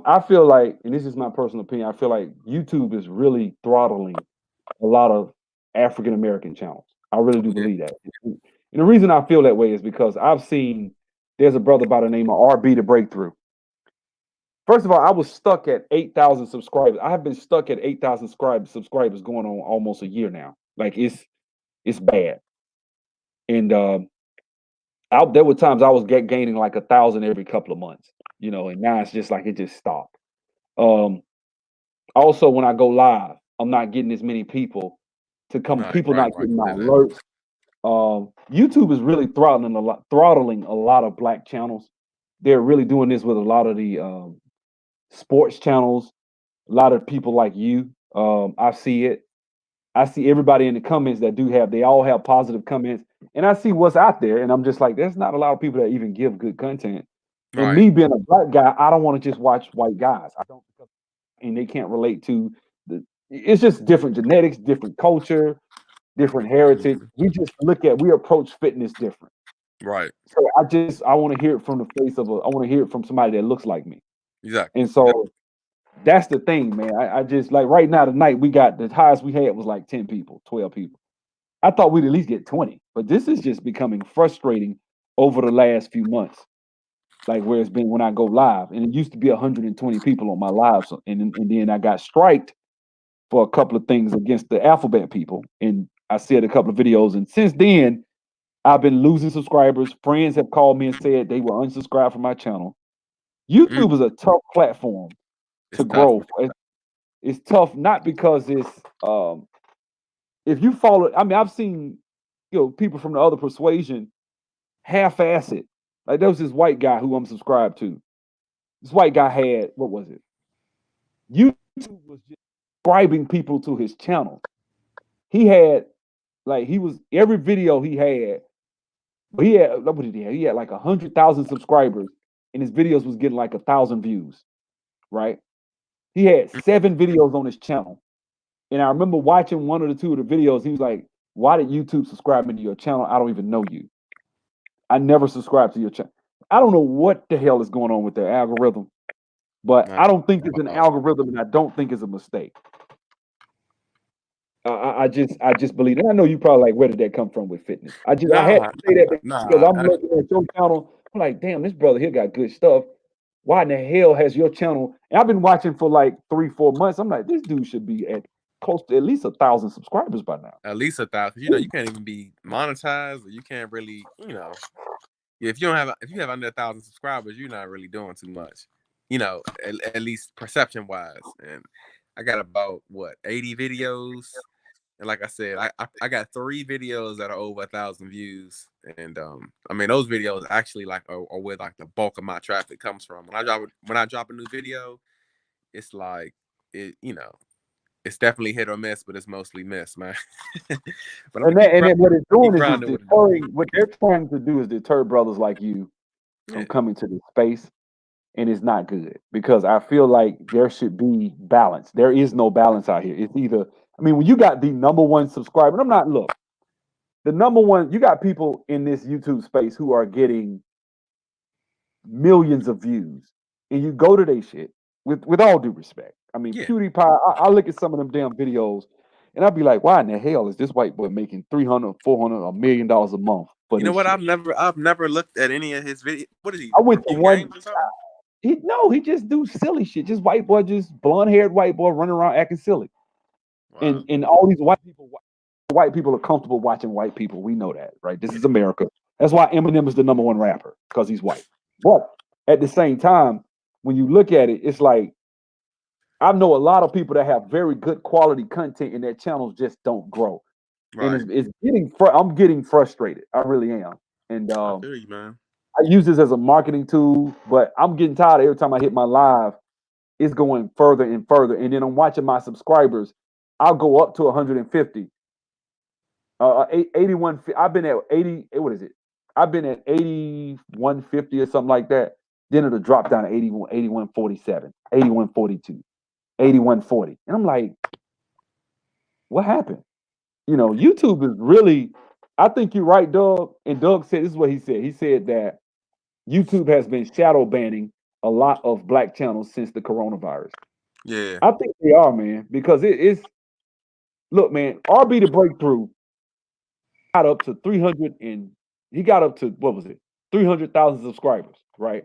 I feel like, and this is my personal opinion, I feel like YouTube is really throttling a lot of African American channels. I really do yeah, believe that. And the reason I feel that way is because I've seen there's a brother by the name of RB the Breakthrough. First of all, I was stuck at 8,000 subscribers. I have been stuck at 8,000 subscribers going on almost a year now. Like it's bad. And there were times I was gaining like 1,000 every couple of months, and now it's just like it just stopped. Um, Also, when I go live, I'm not getting as many people to come. People not Right. getting my Pivot. alerts. YouTube is really throttling a lot of black channels. They're really doing this with a lot of the sports channels. A lot of people like you. I see it. I see everybody in the comments that do have. They all have positive comments, and I see what's out there, and I'm just like, there's not a lot of people that even give good content. And Right. me being a black guy, I don't want to just watch white guys. I don't, and they can't relate to the. It's just different genetics, different culture, different heritage. Mhm. We approach fitness different. Right. So I want to hear it from the face of I want to hear it from somebody that looks like me. Exactly. And so that's the thing, man. I just like right now tonight we got the highest we had was like 10 people, 12 people. I thought we'd at least get 20, but this is just becoming frustrating over the last few months. Like where it's been when I go live, and it used to be 120 people on my live, so, and then I got striked for a couple of things against the alphabet people, and I said a couple of videos, and since then I've been losing subscribers. Friends have called me and said they were unsubscribed from my channel. Mm. YouTube is a tough platform to It's tough, grow. It's tough not because it's if you follow. I mean, I've seen people from the other persuasion half-ass it. Like there was this white guy who I'm subscribed to. This white guy had what was it? YouTube was just subscribing people to his channel. He had he was every video he had. He had what did he have? He had like 100,000 subscribers, and his videos was getting like 1,000 views. Right? He had 7 videos on his channel, and I remember watching one of the two of the videos. He was like, "Why did YouTube subscribe me to your channel? I don't even know you. I never subscribed to your channel." I don't know what the hell is going on with their algorithm, but man. I don't think it's an algorithm, and I don't think it's a mistake. I just believe, and I know you probably like, where did that come from with fitness? I had Nah, to say that because I'm nah. looking at your channel. I'm like, damn, this brother here got good stuff. Why in the hell has your channel? And I've been watching for like 3-4 months. I'm like, this dude should be at close to at least 1,000 subscribers by now. At least 1,000. You know, you can't even be monetized, or you can't really, if you don't have if you have under 1,000 subscribers, you're not really doing too much. At least perception wise. And I got about 80 videos. And like I said, I got 3 videos that are over 1,000 views, and I mean those videos actually like are where like the bulk of my traffic comes from. When I drop a new video, it's like it's definitely hit or miss, but it's mostly miss, man. But I'm gonna And then what it's keep doing is it's grinding with it. deterring. What they're trying to do is deter brothers like you from Yeah, coming to this space, and it's not good because I feel like there should be balance. There is no balance out here. It's either, I mean, when you got the number one subscriber, and I'm not look, the number one, you got people in this YouTube space who are getting millions of views, and you go to their shit with all due respect. I mean, yeah. PewDiePie, I look at some of them damn videos, and I'd be like, why in the hell is this white boy making 300, 400, $1 million a month for You know this what? shit? I've never looked at any of his videos. What is he I went to review one. games or something? He just do silly shit. Just white boy, just blonde haired white boy running around acting silly. Wow. And all these white people are comfortable watching white people. We know that, right? This is America. That's why Eminem is the number one rapper, because he's white. But at the same time, when you look at it, it's like I know a lot of people that have very good quality content, and their channels just don't grow. And Right. it's getting I'm getting frustrated. I really am. And I feel you, man. I use this as a marketing tool, but I'm getting tired every time I hit my live. It's going further and further. And then I'm watching my subscribers. I'll go up to 150. 81. I've been at 80. What is it? I've been at 8150 or something like that. Then it'll drop down to 81, 8147, 8142, 8140. And I'm like, what happened? YouTube is really, I think you're right, Doug. And Doug said, this is what he said. He said that YouTube has been shadow banning a lot of black channels since the coronavirus. Yeah. I think they are, man, because it's look, man, RB the breakthrough got up to 300 and he got up to what was it? 300,000 subscribers, right?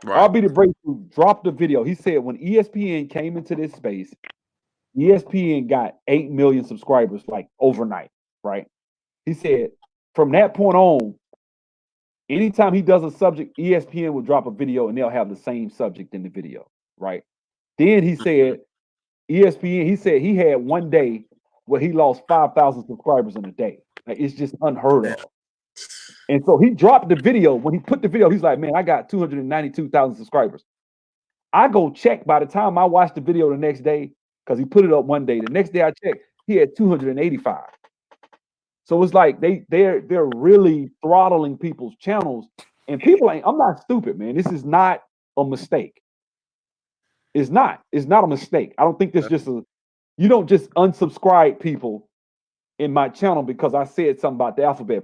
Right. RB the breakthrough dropped the video. He said when ESPN came into this space, ESPN got 8 million subscribers like overnight, right? He said from that point on, anytime he does a subject, ESPN will drop a video and they'll have the same subject in the video, right? Then he Mhm. said ESPN. He said he had one day where he lost 5,000 subscribers in a day. Like it's just unheard Man. of. And so he dropped the video. When he put the video, he's like, "Man, I got 292,000 subscribers." I go check. By the time I watched the video the next day, because he put it up one day, the next day I checked, he had 285. So it's like they're really throttling people's channels, and people ain't. I'm not stupid, man. This is not a mistake. It's not. It's not a mistake. I don't think this just a. You don't just unsubscribe people in my channel because I said something about the alphabet.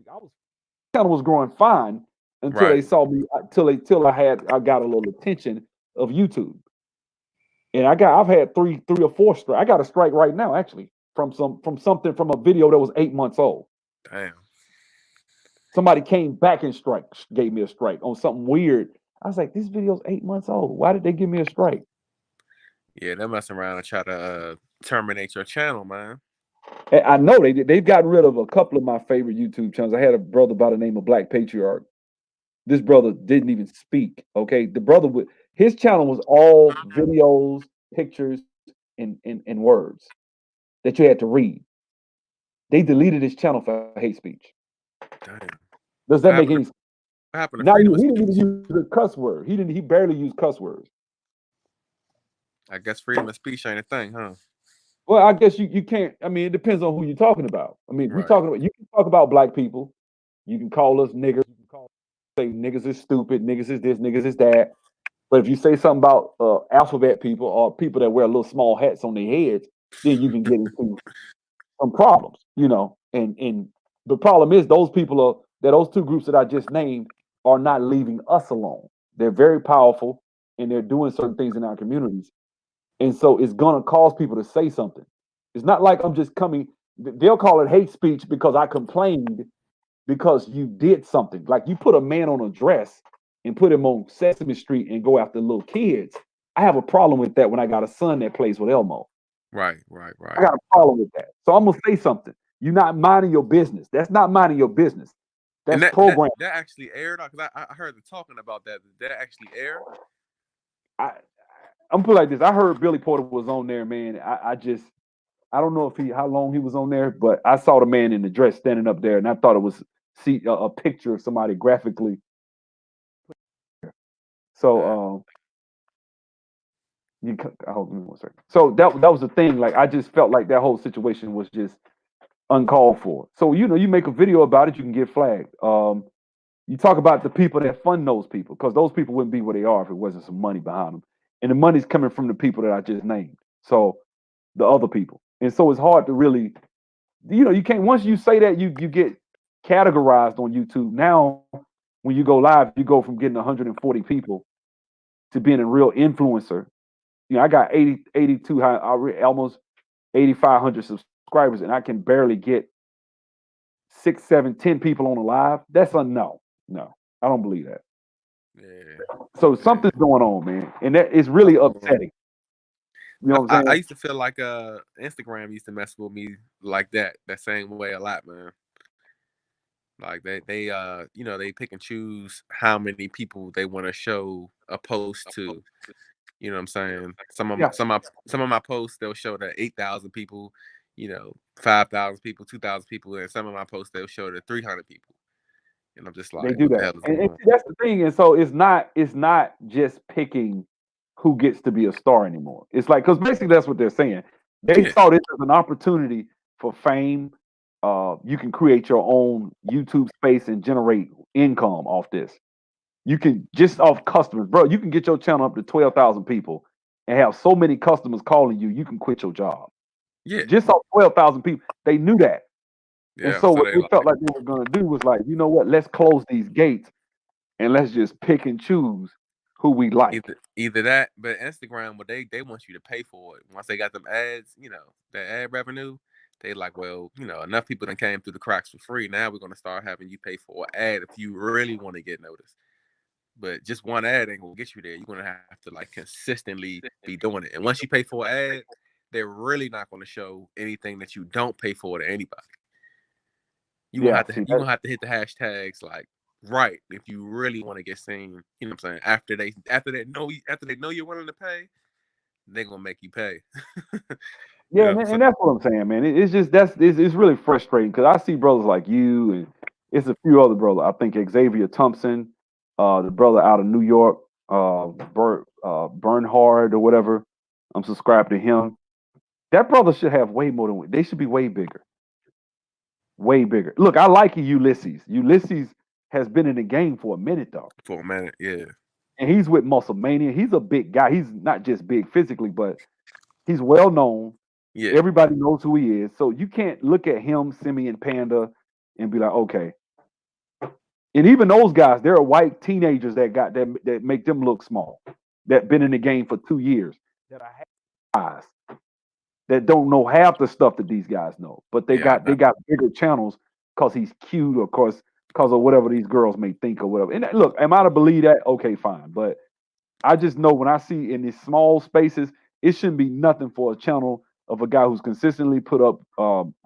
Channel was growing fine until they Right. saw me. Till I got a little attention of YouTube, and I've had three or four strike. I got a strike right now actually from something from a video that was 8 months old. Damn. Somebody came back and gave me a strike on something weird. I was like, this video's 8 months old. Why did they give me a strike? Yeah, they're messing around and try to terminate your channel, man. And I know they've gotten rid of a couple of my favorite YouTube channels. I had a brother by the name of Black Patriarch. This brother didn't even speak. Okay, the brother would his channel was all videos, pictures, and words that you had to read. They deleted his channel for hate speech. Damn. Does that make any sense? What happened to Now he freedom of didn't speech? even use a cuss word. He barely used cuss words. I guess freedom of speech ain't a thing, huh? Well, I guess you can't. I mean, it depends on who you're talking about. I mean, Right. you can talk about black people. You can call us niggers. You can say niggas is stupid. Niggas is this. Niggas is that. But if you say something about alphabet people or people that wear little small hats on their heads, then you can get into some problems. And the problem is those two groups that I just named are not leaving us alone. They're very powerful and they're doing certain things in our communities. And so it's gonna cause people to say something. It's not like I'm just coming. They'll call it hate speech because I complained because you did something. Like you put a man on a dress and put him on Sesame Street and go after little kids. I have a problem with that when I got a son that plays with Elmo. Right. I got a problem with that. So I'm gonna say something. You're not minding your business. That's not minding your business. And That's programmed. that actually aired because I heard them talking about that. Did that actually air? I'm put like this. I heard Billy Porter was on there, man. I don't know how long he was on there, but I saw the man in the dress standing up there, and I thought it was a picture of somebody graphically. So hold on one second. So that was the thing. Like I just felt like that whole situation was just uncalled for. So you make a video about it, you can get flagged. You talk about the people that fund those people because those people wouldn't be where they are if it wasn't some money behind them, and the money's coming from the people that I just named. So the other people, and so it's hard to really, you can't. Once you say that, you get categorized on YouTube. Now, when you go live, you go from getting 140 people to being a real influencer. I got 82, almost 8,500 subscribers, and I can barely get 6, 7, 10 people on a live. That's a no. No, I don't believe that. Yeah. So something's going on, man, and that is really upsetting. You know what I'm I saying? used to feel like Instagram used to mess with me like that same way a lot, man. Like they they pick and choose how many people they want to show a post to. You know what I'm saying? Yeah. Some of my posts they'll show that 8,000 people, 5,000 people, 2,000 people, and some of my posts they'll show that 300 people. And I'm just They like, do what the that, hell is and going on? that's the thing. And so it's not just picking who gets to be a star anymore. It's like because basically that's what they're saying. They Yeah. saw this as an opportunity for fame. You can create your own YouTube space and generate income off this. You can just off customers, bro. You can get your channel up to 12,000 people and have so many customers calling you. You can quit your job Yeah. just off 12,000 people. They knew that. And Yeah. so So what they they like felt like they were going to do was like, you know what? Let's close these gates and let's just pick and choose who we like. either that, but Instagram, what they want you to pay for it. Once they got them ads, that ad revenue, they like, well, enough people that came through the cracks for free. Now we're gonna start having you pay for an ad if you really want to get noticed. But just one ad ain't gonna get you there. You're gonna have to like consistently be doing it. And once you pay for an ad, they're really not gonna show anything that you don't pay for to anybody. You're Yeah, see, gonna have to hit the hashtags like right if you really want to get seen. You know what I'm saying? After they know you're willing to pay, they're gonna make you pay. Yeah, So and that's what I'm saying, man. It's just it's really frustrating because I see brothers like you and it's a few other brothers. I think Xavier Thompson, the brother out of New York, Bernhard or whatever. I'm subscribed to him. That brother should have way more than they should be way bigger, way bigger. Look, I like Ulysses. Ulysses has been in the game for a minute though, for a minute, yeah, and he's with Muscle Mania. He's a big guy. He's not just big physically, but he's well known. yeah, Everybody knows who he is. So you can't look at him, Simeon Panda, and be like, okay. And even those guys, there are white teenagers that got that make them look small, that been in the game for 2 years, that are guys that don't know half the stuff that these guys know. But they yeah. got bigger channels because he's cute or because of whatever these girls may think or whatever. And look, am I to believe that? Okay, fine. But I just know when I see in these small spaces, it shouldn't be nothing for a channel of a guy who's consistently put up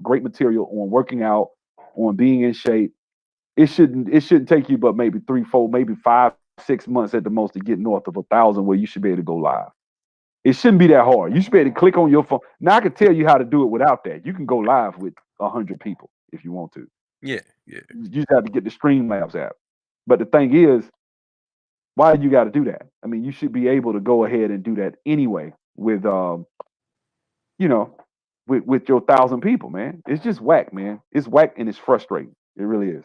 great material on working out, on being in shape. It shouldn't take you but maybe 3, 4, maybe 5, 6 months at the most to get north of 1,000 where you should be able to go live. It shouldn't be that hard. You should be able to click on your phone. Now I can tell you how to do it without that. You can go live with 100 people if you want to. Yeah, yeah. You just have to get the Streamlabs app. But the thing is, why do you got to do that? I mean, you should be able to go ahead and do that anyway with you know, with your 1,000 people, man. It's just whack, man. It's whack and it's frustrating. It really is.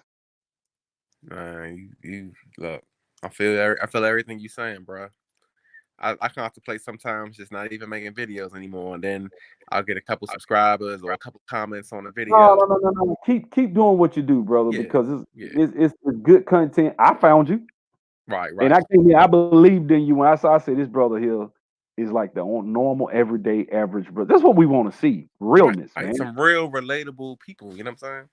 You look. I feel everything you saying, bro. I contemplate sometimes just not even making videos anymore, and then I'll get a couple subscribers or a couple comments on a No, video. no, no, no, no. Keep doing what you do, brother, Yeah, because yeah. it's good content. I found you, Right, and right, I believed in you when I said this brother here is like the normal, everyday, average brother. That's what we want to see. right. Realness, man. Some real relatable people. You know what I'm saying?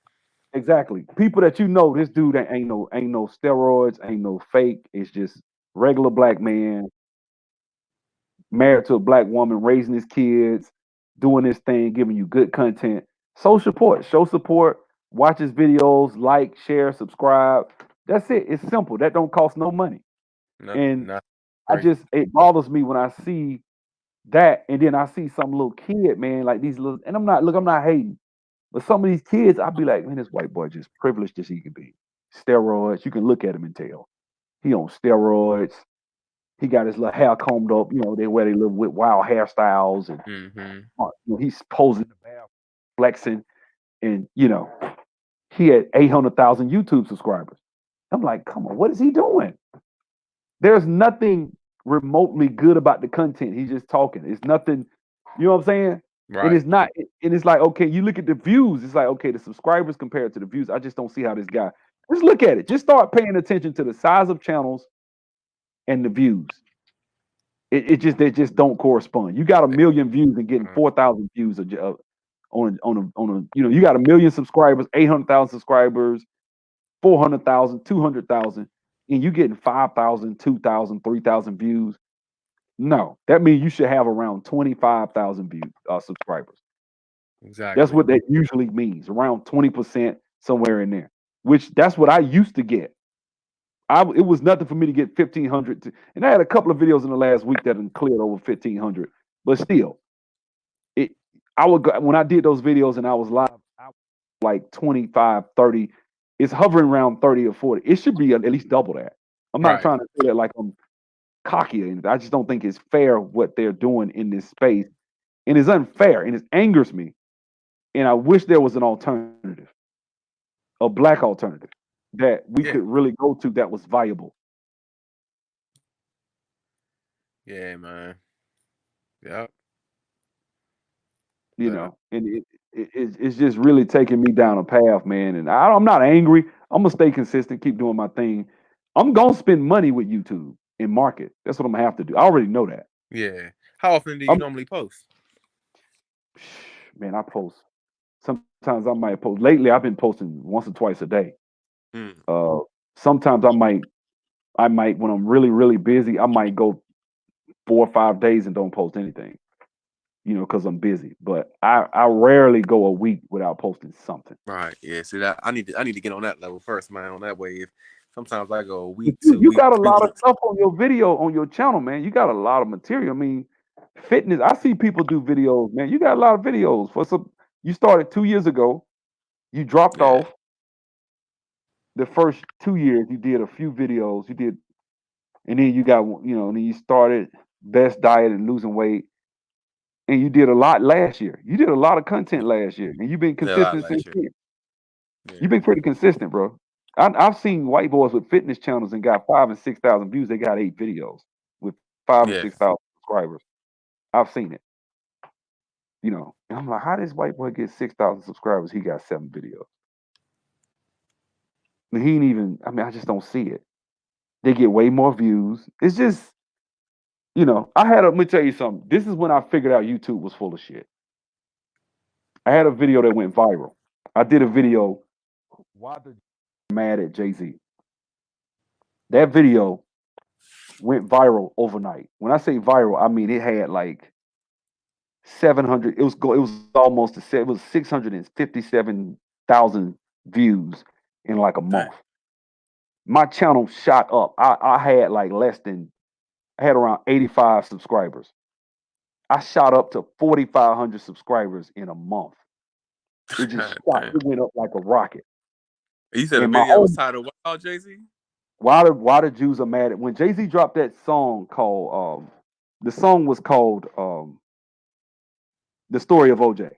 Exactly. People that you know, this dude ain't no steroids, ain't no fake. It's just regular black man married to a black woman, raising his kids, doing this thing, giving you good content. Show support, watch his videos, like, share, subscribe. That's it. It's simple. That don't cost no money. And Not free. it bothers me when I see that, and then I see some little kid, man, like these little, and I'm not hating, but some of these kids, I'll be like, man, this white boy just privileged as he can be. Steroids, you can look at him and tell he on steroids. He got his little hair combed up, they where they live with wild hairstyles, and Mm-hmm. he's posing the bathroom, flexing, and he had 800,000 YouTube subscribers. I'm like, come on, what is he doing? There's nothing remotely good about the content. He's just talking. It's nothing, you know what I'm saying? And Right. it's not, and it's like, okay, you look at the views. It's like, okay, the subscribers compared to the views. I just don't see how this guy. Just look at it. Just start paying attention to the size of channels and the views. They just don't correspond. You got 1 million views and getting 4,000 views on a you got 1 million subscribers, 800,000 subscribers, 400,000, 200,000, and you getting 5,000, 2,000, 3,000 views. No, that means you should have around 25,000 views subscribers. That's Exactly. what that usually means, around 20%, somewhere in there. Which that's what I used to get. It was nothing for me to get 1,500, and I had a couple of videos in the last week that cleared over 1,500. But still, it I would go, when I did those videos and I was live, I was like 25, 30. It's hovering around 30 or 40. It should be at least double that. I'm not Right. trying to say that like I'm cocky or anything. I just don't think it's fair what they're doing in this space, and it's unfair and it angers me. And I wish there was an alternative, a black alternative that we Yeah. could really go to that was viable. Yeah, man. Yep. And it's just really taking me down a path, man. And I'm not angry. I'm gonna stay consistent, keep doing my thing. I'm gonna spend money with YouTube and market. That's what I'm gonna have to do. I already know that. Yeah. How often do you I'm, normally post? man, I post. Sometimes I might post. Lately, I've been posting once or twice a day. Mm. Uh, sometimes I might when I'm really really busy, I might go 4 or 5 days and don't post anything. Because I'm busy. But I rarely go a week without posting something. Right. Yeah. See that I need to get on that level first, man. On that wave. Sometimes I go a But week, you, two you weeks, got a 3 lot of weeks. stuff on your video on your channel, man. You got a lot of material. I mean, fitness. I see people do videos, man. You got a lot of videos for some. You started 2 years ago. You dropped Yeah. off the first 2 years. You did a few videos. You did, and then you got, and then you started best diet and losing weight, and you did a lot last year. You did a lot of content last year, and you've been Yeah, a lot consistent since last year. then. Yeah. You've been pretty consistent, bro. I've seen white boys with fitness channels and got 5,000 and 6,000 views. They got 8 videos with 5,000 and 6,000 Yes. subscribers. I've seen it. And I'm like, how does white boy get 6,000 subscribers? He got 7 videos. And he ain't even. I mean, I just don't see it. They get way more views. It's just, let me tell you something. This is when I figured out YouTube was full of shit. I had a video that went viral. I did a video, why the mad at Jay-Z. That video went viral overnight. When I say viral, I mean it had like 700. It was almost it was 657,000 views in like a Dang. month. My channel shot up. I had like I had around 85 subscribers. I shot up to 4,500 subscribers in a month. It just God shot. damn. It went up like a rocket. You said the And my video was own titled "What about Jay-Z"? why the Jews are mad at when Jay-Z dropped that song called the song was called The Story of OJ.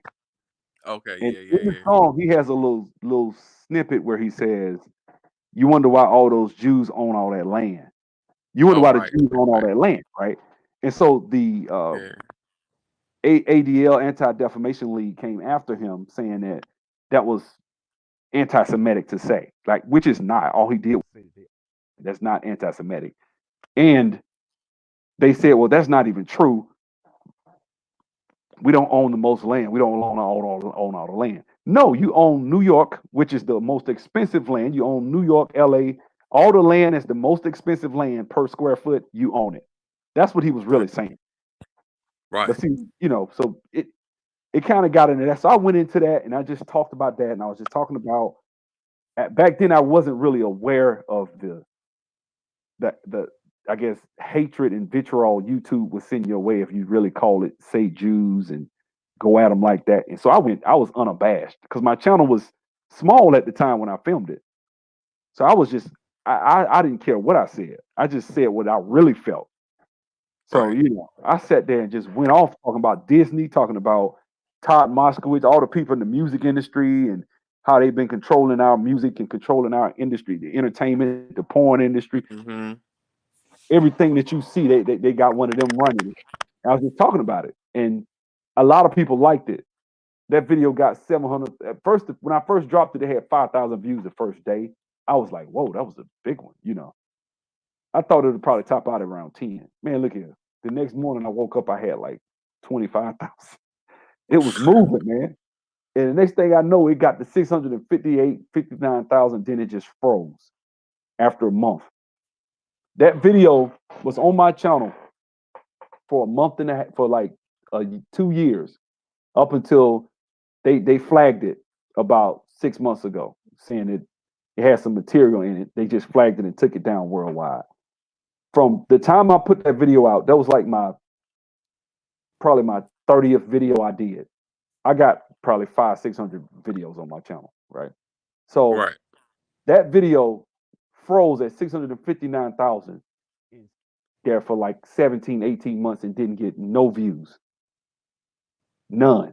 Okay, And yeah, in yeah, the yeah. song he has a little snippet where he says, "You wonder why all those Jews own all that land. You wonder Oh, why the right, Jews own all right. that land, right?" And so the Yeah, ADL Anti Defamation League came after him, saying that was anti-Semitic to say, like, which is not. All he did was say that. That's not anti-Semitic. And they said, well, that's not even true. We don't own the most land. We don't own all the land. No, you own New York, which is the most expensive land. You own New York, LA. All the land is the most expensive land per square foot. You own it. That's what he was right, really saying. right, But see, so it kind of got into that. So I went into that and I just talked about that. And I was just talking about back then I wasn't really aware of the I guess hatred and vitriol YouTube would send your way if you really call it say Jews and go at them like that. And so I was unabashed because my channel was small at the time when I filmed it. So I was just I didn't care what I said. I just said what I really felt. So, right. I sat there and just went off talking about Disney, talking about Todd Moskowitz, all the people in the music industry and how they've been controlling our music and controlling our industry, the entertainment, the porn industry, Mm-hmm. everything that you see, they got one of them running it. I was just talking about it. And a lot of people liked it. That video got 700. At first, when I first dropped it, it had 5,000 views the first day. I was like, whoa, that was a big one. I thought it would probably top out around 10. Man, look here. The next morning I woke up, I had like 25,000. It was moving, man. And the next thing I know, it got to 658, 59,000. Then it just froze after a month. That video was on my channel for a month and a half, for like 2 years, up until they flagged it about 6 months ago, saying it had some material in it. They just flagged it and took it down worldwide. From the time I put that video out, that was like probably my 30th video I did. I got probably 500, 600 videos on my channel, right? So Right. that video froze at 659,000 there for like 17, 18 months and didn't get no views. None.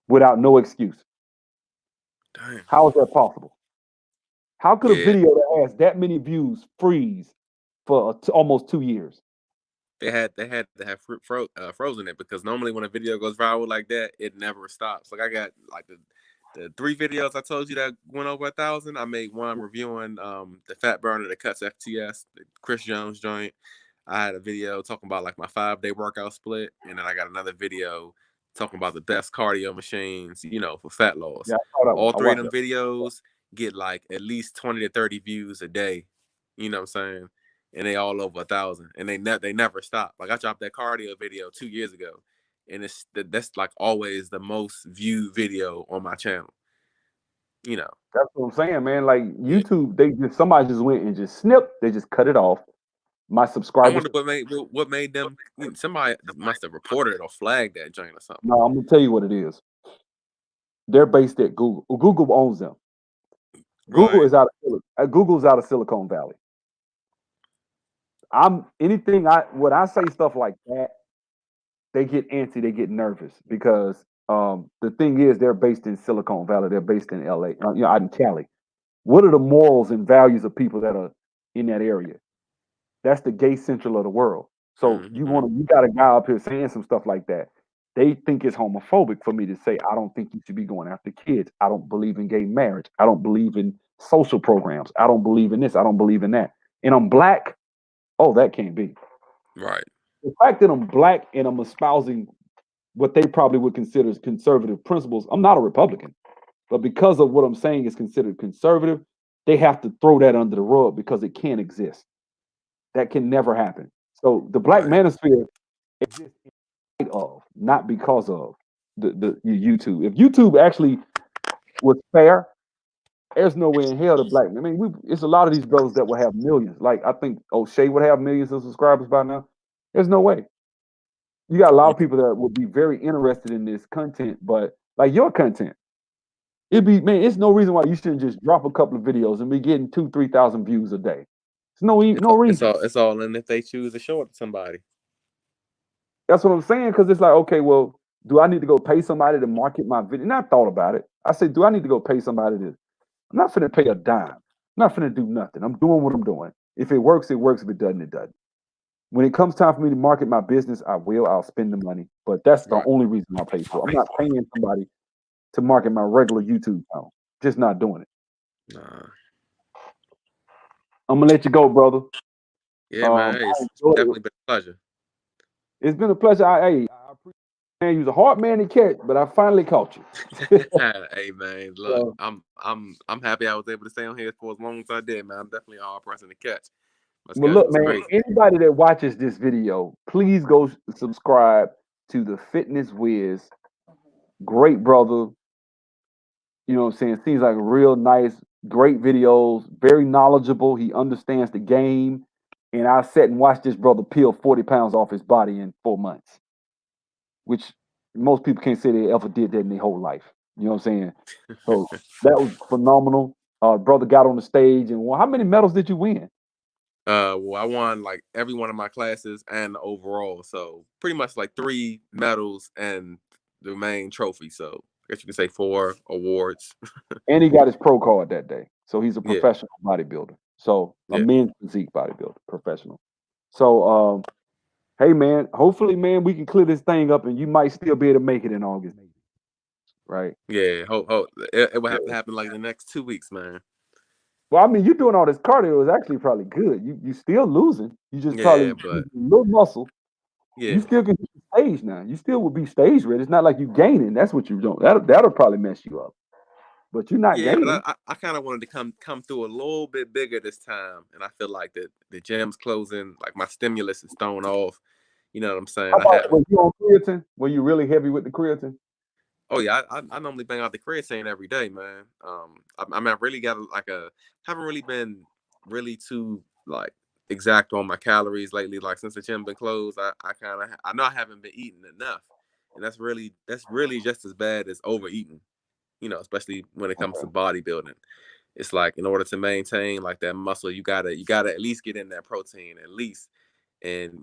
Without no excuse. Damn. How is that possible? How could a Yeah, video that has that many views freeze for almost 2 years? they had to have frozen it because normally when a video goes viral like that, it never stops. Like I got like the 3 videos I told you that went over 1,000. I made one reviewing the fat burner that cuts FTS, the Chris Jones joint. I had a video talking about like my 5-day workout split, and then I got another video talking about the best cardio machines, for fat loss. Yeah, I saw that one. All I three of watched them that. videos get like at least 20 to 30 views a day. You know what I'm saying? And they all over 1,000, and they never stop. Like I dropped that cardio video 2 years ago, and that's like always the most viewed video on my channel. You know, That's what I'm saying, man. Like yeah, YouTube, somebody just went and just snip, they just cut it off. My I subscribers. wonder what made them. Somebody must have reported it or flagged that joint or something. No, I'm gonna tell you what it is. They're based at Google. Google owns them. Right. Google's out of Silicon Valley. When I say stuff like that, they get antsy, they get nervous because the thing is they're based in Silicon Valley, they're based in LA, out in Cali. What are the morals and values of people that are in that area? That's the gay central of the world. So you got a guy up here saying some stuff like that. They think it's homophobic for me to say I don't think you should be going after kids. I don't believe in gay marriage. I don't believe in social programs. I don't believe in this. I don't believe in that. And I'm black. Oh, that can't be. Right. The fact that I'm black and I'm espousing what they probably would consider as conservative principles, I'm not a Republican. But because of what I'm saying is considered conservative, they have to throw that under the rug because it can't exist. That can never happen. So the black Right. manosphere exists in spite of, not because of the YouTube. If YouTube actually was fair, there's no way in hell the black. I mean, it's a lot of these brothers that will have millions. Like I think O'Shea would have millions of subscribers by now. There's no way. You got a lot of people that would be very interested in this content, but like your content, it's no reason why you shouldn't just drop a couple of videos and be getting 2,000-3,000 views a day. It's no reason. It's all in if they choose to show it to somebody. That's what I'm saying. Because it's like, okay, well, do I need to go pay somebody to market my video? And I thought about it. I said, do I need to go pay somebody to? I'm not finna pay a dime. I'm not finna do nothing. I'm doing what I'm doing. If it works, it works. If it doesn't, it doesn't. When it comes time for me to market my business, I will. I'll spend the money. But that's the Right. only reason I'll pay for it. I'm not paying somebody to market my regular YouTube channel. Just not doing it. Nah. I'm gonna let you go, brother. Yeah, man. It's definitely been a pleasure. It's been a pleasure. I appreciate it, man. You're a hard man to catch, but I finally caught you. Hey man, look, I'm happy I was able to stay on here for as long as I did, man. I'm definitely a hard person to catch. My But look, schedule's man, crazy. anybody that watches this video, please go subscribe to the Fitness Wiz. Great brother. You know what I'm saying? Seems like a real nice, great videos, very knowledgeable. He understands the game. And I sat and watched this brother peel 40 pounds off his body in 4 months, which most people can't say they ever did that in their whole life. You know what I'm saying? So that was phenomenal. Brother got on the stage and well, how many medals did you win? Well, I won like every one of my classes and the overall, so pretty much like 3 medals and the main trophy. So I guess you can say 4 awards. And he got his pro card that day. So he's a Yeah, professional bodybuilder. So a yeah, men's physique bodybuilder, professional. So hey man, hopefully, man, we can clear this thing up and you might still be able to make it in August. Right? yeah. It would have to happen like the next 2 weeks, man. Well, I mean, you doing all this cardio is actually probably good. You still losing. You just probably Yeah, but losing a little muscle. You yeah, still can hit the stage now. You still would be stage ready. It's not like you gaining. That's what you're doing. That'll probably mess you up. But you're not yeah. gaining. But I kind of wanted to come through a little bit bigger this time, and I feel like the gym's closing. Like my stimulus is thrown off. You know what I'm saying? How I about haven't. when you on creatine? Were you really heavy with the creatine? Oh yeah, I normally bang out the creatine every day, man. I mean, I really got like haven't really been really too like exact on my calories lately. Like since the gym been closed, I kind of I know I haven't been eating enough, and that's really just as bad as overeating. You know, especially when it comes to Okay. bodybuilding. It's like in order to maintain like that muscle, you gotta at least get in that protein at least, and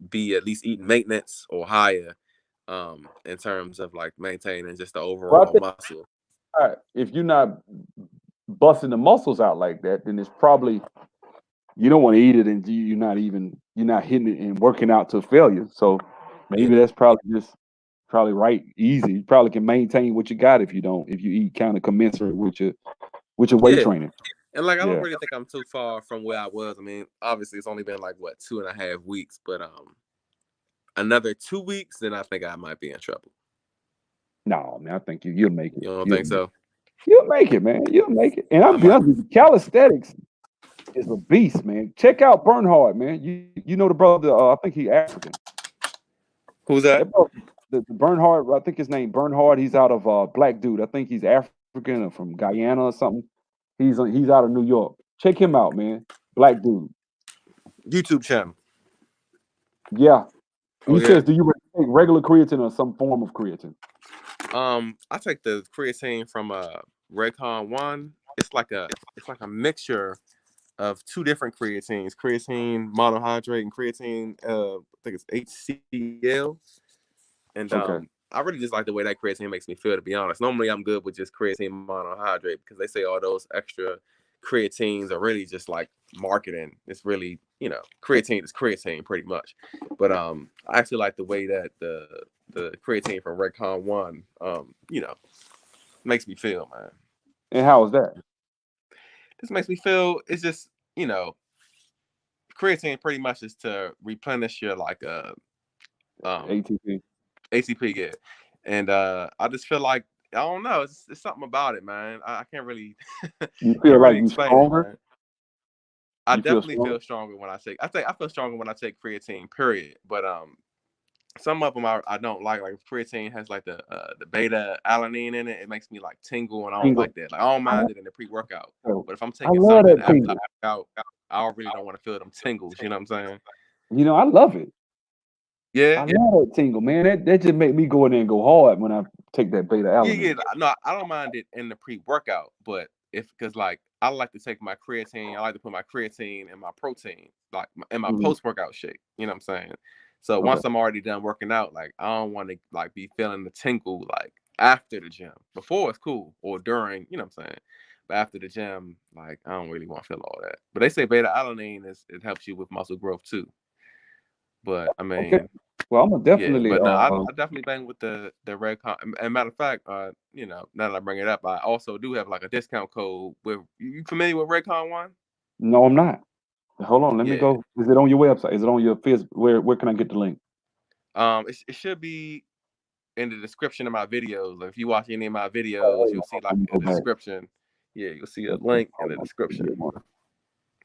be at least eating maintenance or higher in terms of like maintaining just the Well, I overall think muscle. if you're not busting the muscles out like that, then it's probably you don't want to eat it, and you're not hitting it and working out to failure. So maybe Yeah, that's probably right, easy. You probably can maintain what you got if you eat kind of commensurate with your weight yeah. training. And like I don't Yeah. really think I'm too far from where I was. I mean, obviously it's only been like what 2.5 weeks, but another 2 weeks, then I think I might be in trouble. No, man, I think you'll make it. You don't think so? You'll make it, man. You'll make it. And I'll I be might. honest with you, calisthenics is a beast, man. Check out Bernhard, man. You know the brother, I think he African. Who's that? That brother, the Bernhard, I think his name Bernhard. He's out of black dude. I think he's African or from Guyana or something. He's out of New York. Check him out, man. Black dude. YouTube channel. Yeah. Oh He yeah. says, do you take regular creatine or some form of creatine? I take the creatine from Raycon One. It's like a mixture of two different creatines: creatine monohydrate and creatine. I think it's HCl. And Okay. I really just like the way that creatine makes me feel. To be honest, normally I'm good with just creatine monohydrate because they say all those extra creatines are really just like marketing. It's really, creatine is creatine pretty much. But I actually like the way that the creatine from Raycon One, makes me feel, man. And how is that? This makes me feel. It's just, creatine pretty much is to replenish your like um ATP. ACP, yeah. And I just feel like I don't know. It's something about it, man. I can't really You can't feel like really you explain it, stronger? man. I You feel definitely stronger? feel stronger when I take. I feel stronger when I take creatine. Period. But some of them I don't like. Like creatine has like the beta alanine in it. It makes me like tingle, and I don't Tingle. like that. Like I don't I, mind it in the pre-workout, so, but if I'm I taking love something that after I tingle. work out, I really don't want to feel them tingles. You know what I'm saying? I love it. Yeah. I love that tingle, man. That just make me go in there and go hard when I take that beta Yeah. alanine. No, I don't mind it in the pre-workout, but because like I like to take my creatine, I like to put my creatine in my protein, like in my Mhm. post-workout shake. You know what I'm saying? So Okay. once I'm already done working out, like I don't want to like be feeling the tingle like after the gym. Before it's cool, or during, you know what I'm saying? But after the gym, like I don't really want to feel all that. But they say beta alanine it helps you with muscle growth too. But I Okay. mean, Well, I'm gonna yeah, definitely but no, I definitely bang with the red con. And matter of fact, now that I bring it up, I also do have like a discount code. With you familiar with Raycon One? no, I'm not. Hold on, let me Yeah. go. Is it on your website? Is it on your Fizz? Where can I get the link? It should be in the description of my videos. Like if you watch any of my Oh, videos, you'll see let like me a go back. description. Yeah, you'll see a Okay, link in hold the on. description. Get one.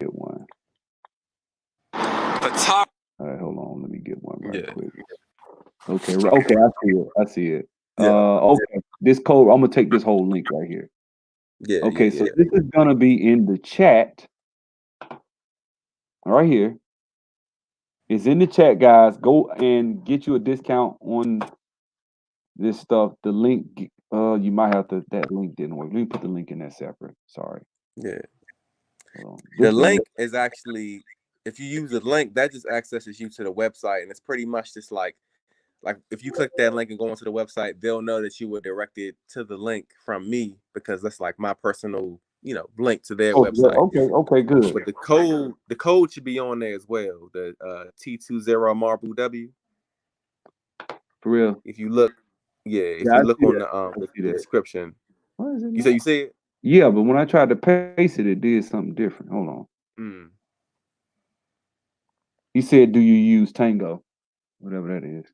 Get one. The top. All right, hold on. Let me get one right Yeah. quick. Okay, okay, I see it. I see it. Yeah. Okay. This code, I'm gonna take this whole link right here. Yeah. Okay, so Yeah. this is gonna be in the chat right here. It's in the chat, guys. Go and get you a discount on this stuff. The link, you might have to. That link didn't work. Let me put the link in there separate. Sorry. Yeah. Hold on. The This the link. link is actually, if you use the link, that just accesses you to the website, and it's pretty much just like if you click that link and go onto the website, they'll know that you were directed to the link from me because that's like my personal, link to their Oh, yeah, website. okay, good. But the code should be on there as well. The T20 Marble W. For real. If you look, yeah, if Yeah, you I look see on that. I see the that. description, Why is it you say not? you see it. Yeah, but when I tried to paste it, it did something different. Hold on. Mm. He said, "Do you use Tango? Whatever that is."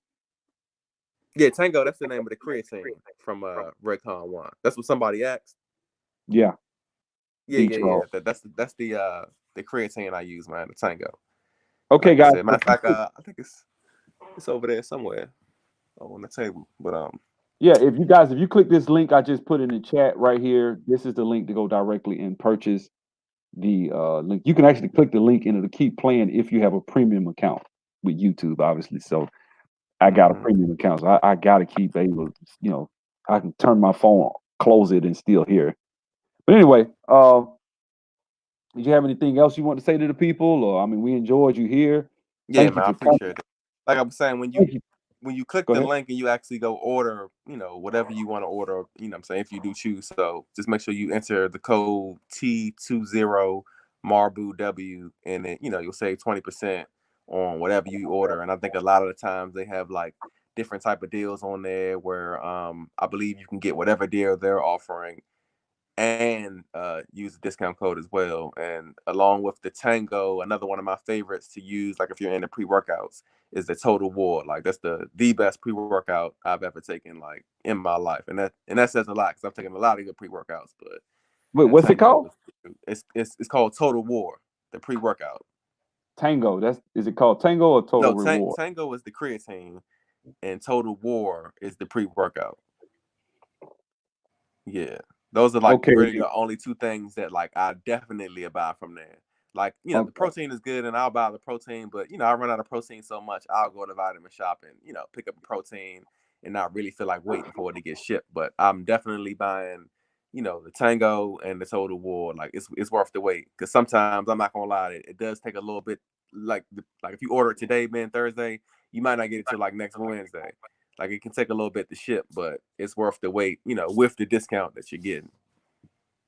Yeah, Tango. That's the name of the creatine from Raycon One. That's what somebody asked. Yeah, Yeah. T12. The creatine I use, man, the Tango. Okay, Like I guys. said, matter of fact, I think it's over there somewhere on the table. But Yeah, if you click this link I just put in the chat right here, this is the link to go directly and purchase the link. You can actually click the link and it'll keep playing if you have a premium account with YouTube, obviously. So I got a mhm. premium account, so I gotta keep able, I can turn my phone, close it, and still hear it. But anyway, did you have anything else you want to say to the people? Or I mean, we enjoyed you here. Yeah, Thank you man, I for coming. appreciate it. Like I was saying, when Thank you you. when you click Go the ahead. link and you actually go order, whatever you want to order, what I'm saying, if you do choose. So just make sure you enter the code T20 Marbu W, and then you'll save 20% on whatever you order. And I think a lot of the times they have like different type of deals on there where I believe you can get whatever deal they're offering and use the discount code as well. And along with the Tango, another one of my favorites to use, like if you're into pre-workouts, is the Total War. Like that's the best pre-workout I've ever taken, like in my life, and that says a lot because I've taken a lot of good pre-workouts, but Wait, that what's it Tango called? it's called Total War, the pre-workout. Tango. Is it called Tango or Total No, Reward? Tango is the creatine, and Total War is the pre-workout. Yeah, those are like Okay. really the only two things that like I definitely buy from there. Like, you know, the Okay. protein is good and I'll buy the protein, but you know, I run out of protein so much, I'll go to Vitamin Shop and, you know, pick up a protein and not really feel like waiting for it to get shipped. But I'm definitely buying, you know, the Tango and the Total War. Like it's worth the wait. Because sometimes I'm not gonna lie, it does take a little bit. Like if you order it today, man, Thursday, you might not get it till like next Wednesday. Like it can take a little bit to ship, but it's worth the wait. You know, with the discount that you're getting.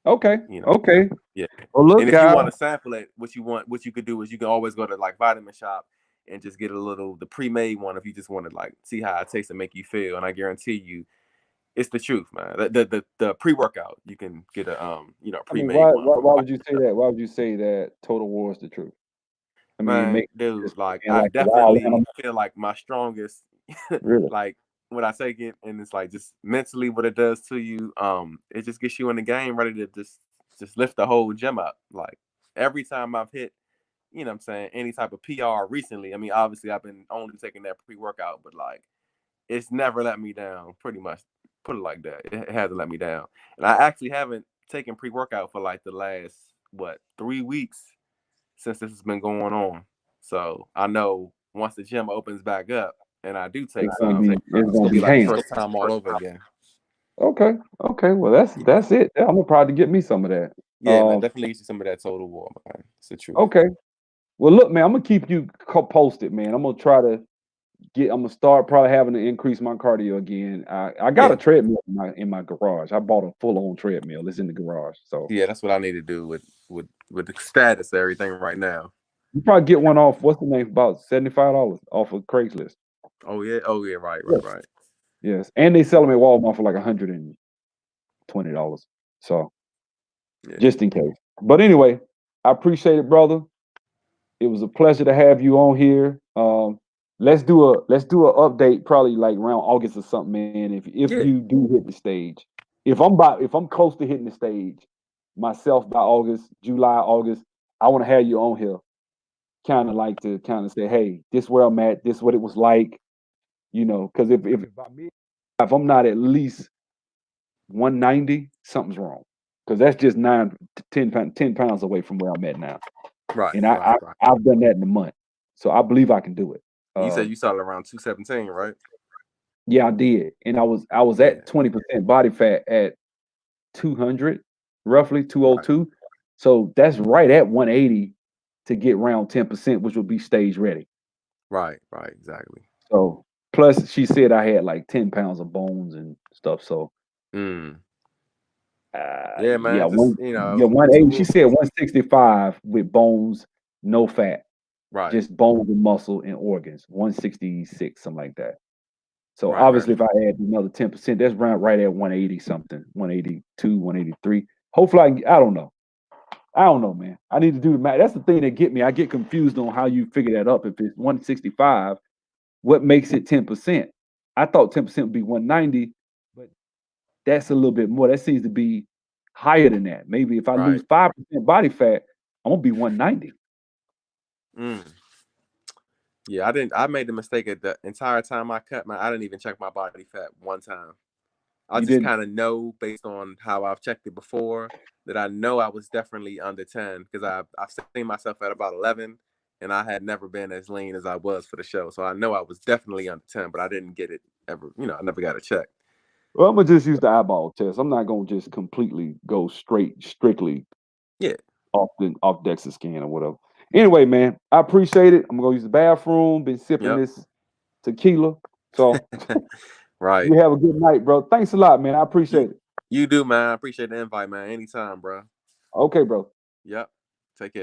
Okay. You know, Okay. yeah. Well, look, And if you guys. want to sample it, what you could do is you can always go to like Vitamin Shop and just get the pre-made one if you just want to like see how it tastes and make you feel. And I guarantee you, it's the truth, man. The pre-workout, you can get a I mean, pre-made one from why Vitamin would you say Shop. that? Why would you say that Total War is the truth? I mean, it Man, makes it dude, just like seem I like a wild definitely animal. feel like my strongest, Really? like when I take it, and it's like just mentally what it does to you. It just gets you in the game, ready to just lift the whole gym up. Like every time I've hit, you know, what I'm saying any type of PR recently. I mean, obviously I've been only taking that pre-workout, but like it's never let me down. Pretty much, put it like that. It hasn't let me down, and I actually haven't taken pre-workout for like the last 3 weeks since this has been going on. So I know once the gym opens back up and I do take It's gonna some, be it's it's gonna gonna be be like the heinous. first time all over again. Okay. Okay. Well, that's it. I'm gonna probably get me some of that. Yeah, man, definitely get you some of that Total War, man. It's the truth. Okay. Well, look, man, I'm gonna keep you posted, man. I'm gonna try to I'm gonna start probably having to increase my cardio again. I got a Yeah, treadmill in my garage. I bought a full on treadmill. It's in the garage. So yeah, that's what I need to do with the status of everything right now. you probably get one off, what's the name? About $75 off of Craigslist. Oh yeah, right, Yes. right. Yes. And they sell them at Walmart for like $120. So Yeah, just in case. But anyway, I appreciate it, brother. It was a pleasure to have you on here. Let's do a update probably like around August or something, man. If yeah, you do hit the stage, if I'm close to hitting the stage myself by August, July, August, I want to have you on here, kind of like to kind of say, hey, this where I'm at, this what it was like, because if I'm not at least 190, something's wrong, because that's just 10 pounds away from where I'm at now. right, And right, right. I've done that in a month, so I believe I can do it. You said you started around 217, right? Yeah, I did, and I was Yeah, at 20% body fat at 200, roughly right, 202. So that's right at 180 to get around 10%, which will be stage ready. right, exactly. So plus she said I had like 10 pounds of bones and stuff. So Mm. Yeah, yeah, man, just you know, 180. She two, said 165 with bones, no fat, right, just bones and muscle and organs. 166, something like that. So right. obviously, if I add another 10%, that's right at 180 something, 182, 183. Hopefully, I don't know. I don't know, man. I need to do the math. That's the thing that get me. I get confused on how you figure that up. If it's 165, what makes it 10%? I thought 10% would be 190, but that's a little bit more. That seems to be higher than that. Maybe if I lose Right. 5% body fat, I'm gonna be 190. Mm. Yeah, I didn't. I made the mistake at the entire time I cut I didn't even check my body fat one time. I You just didn't. kind of know based on how I've checked it before that I know I was definitely under 10 because I've seen myself at about 11 and I had never been as lean as I was for the show. So I know I was definitely under 10, but I didn't get it ever. You know, I never got it checked. Well, I'm gonna just use the eyeball test. I'm not gonna just completely go strictly Yeah. off DEXA scan or whatever. Anyway, man, I appreciate it. I'm gonna use the bathroom. Been sipping Yep. this tequila. So Right. you have a good night, bro. Thanks a lot, man. I You appreciate it. you do, man. I appreciate the invite, man. Anytime, bro. Okay, bro. Yep.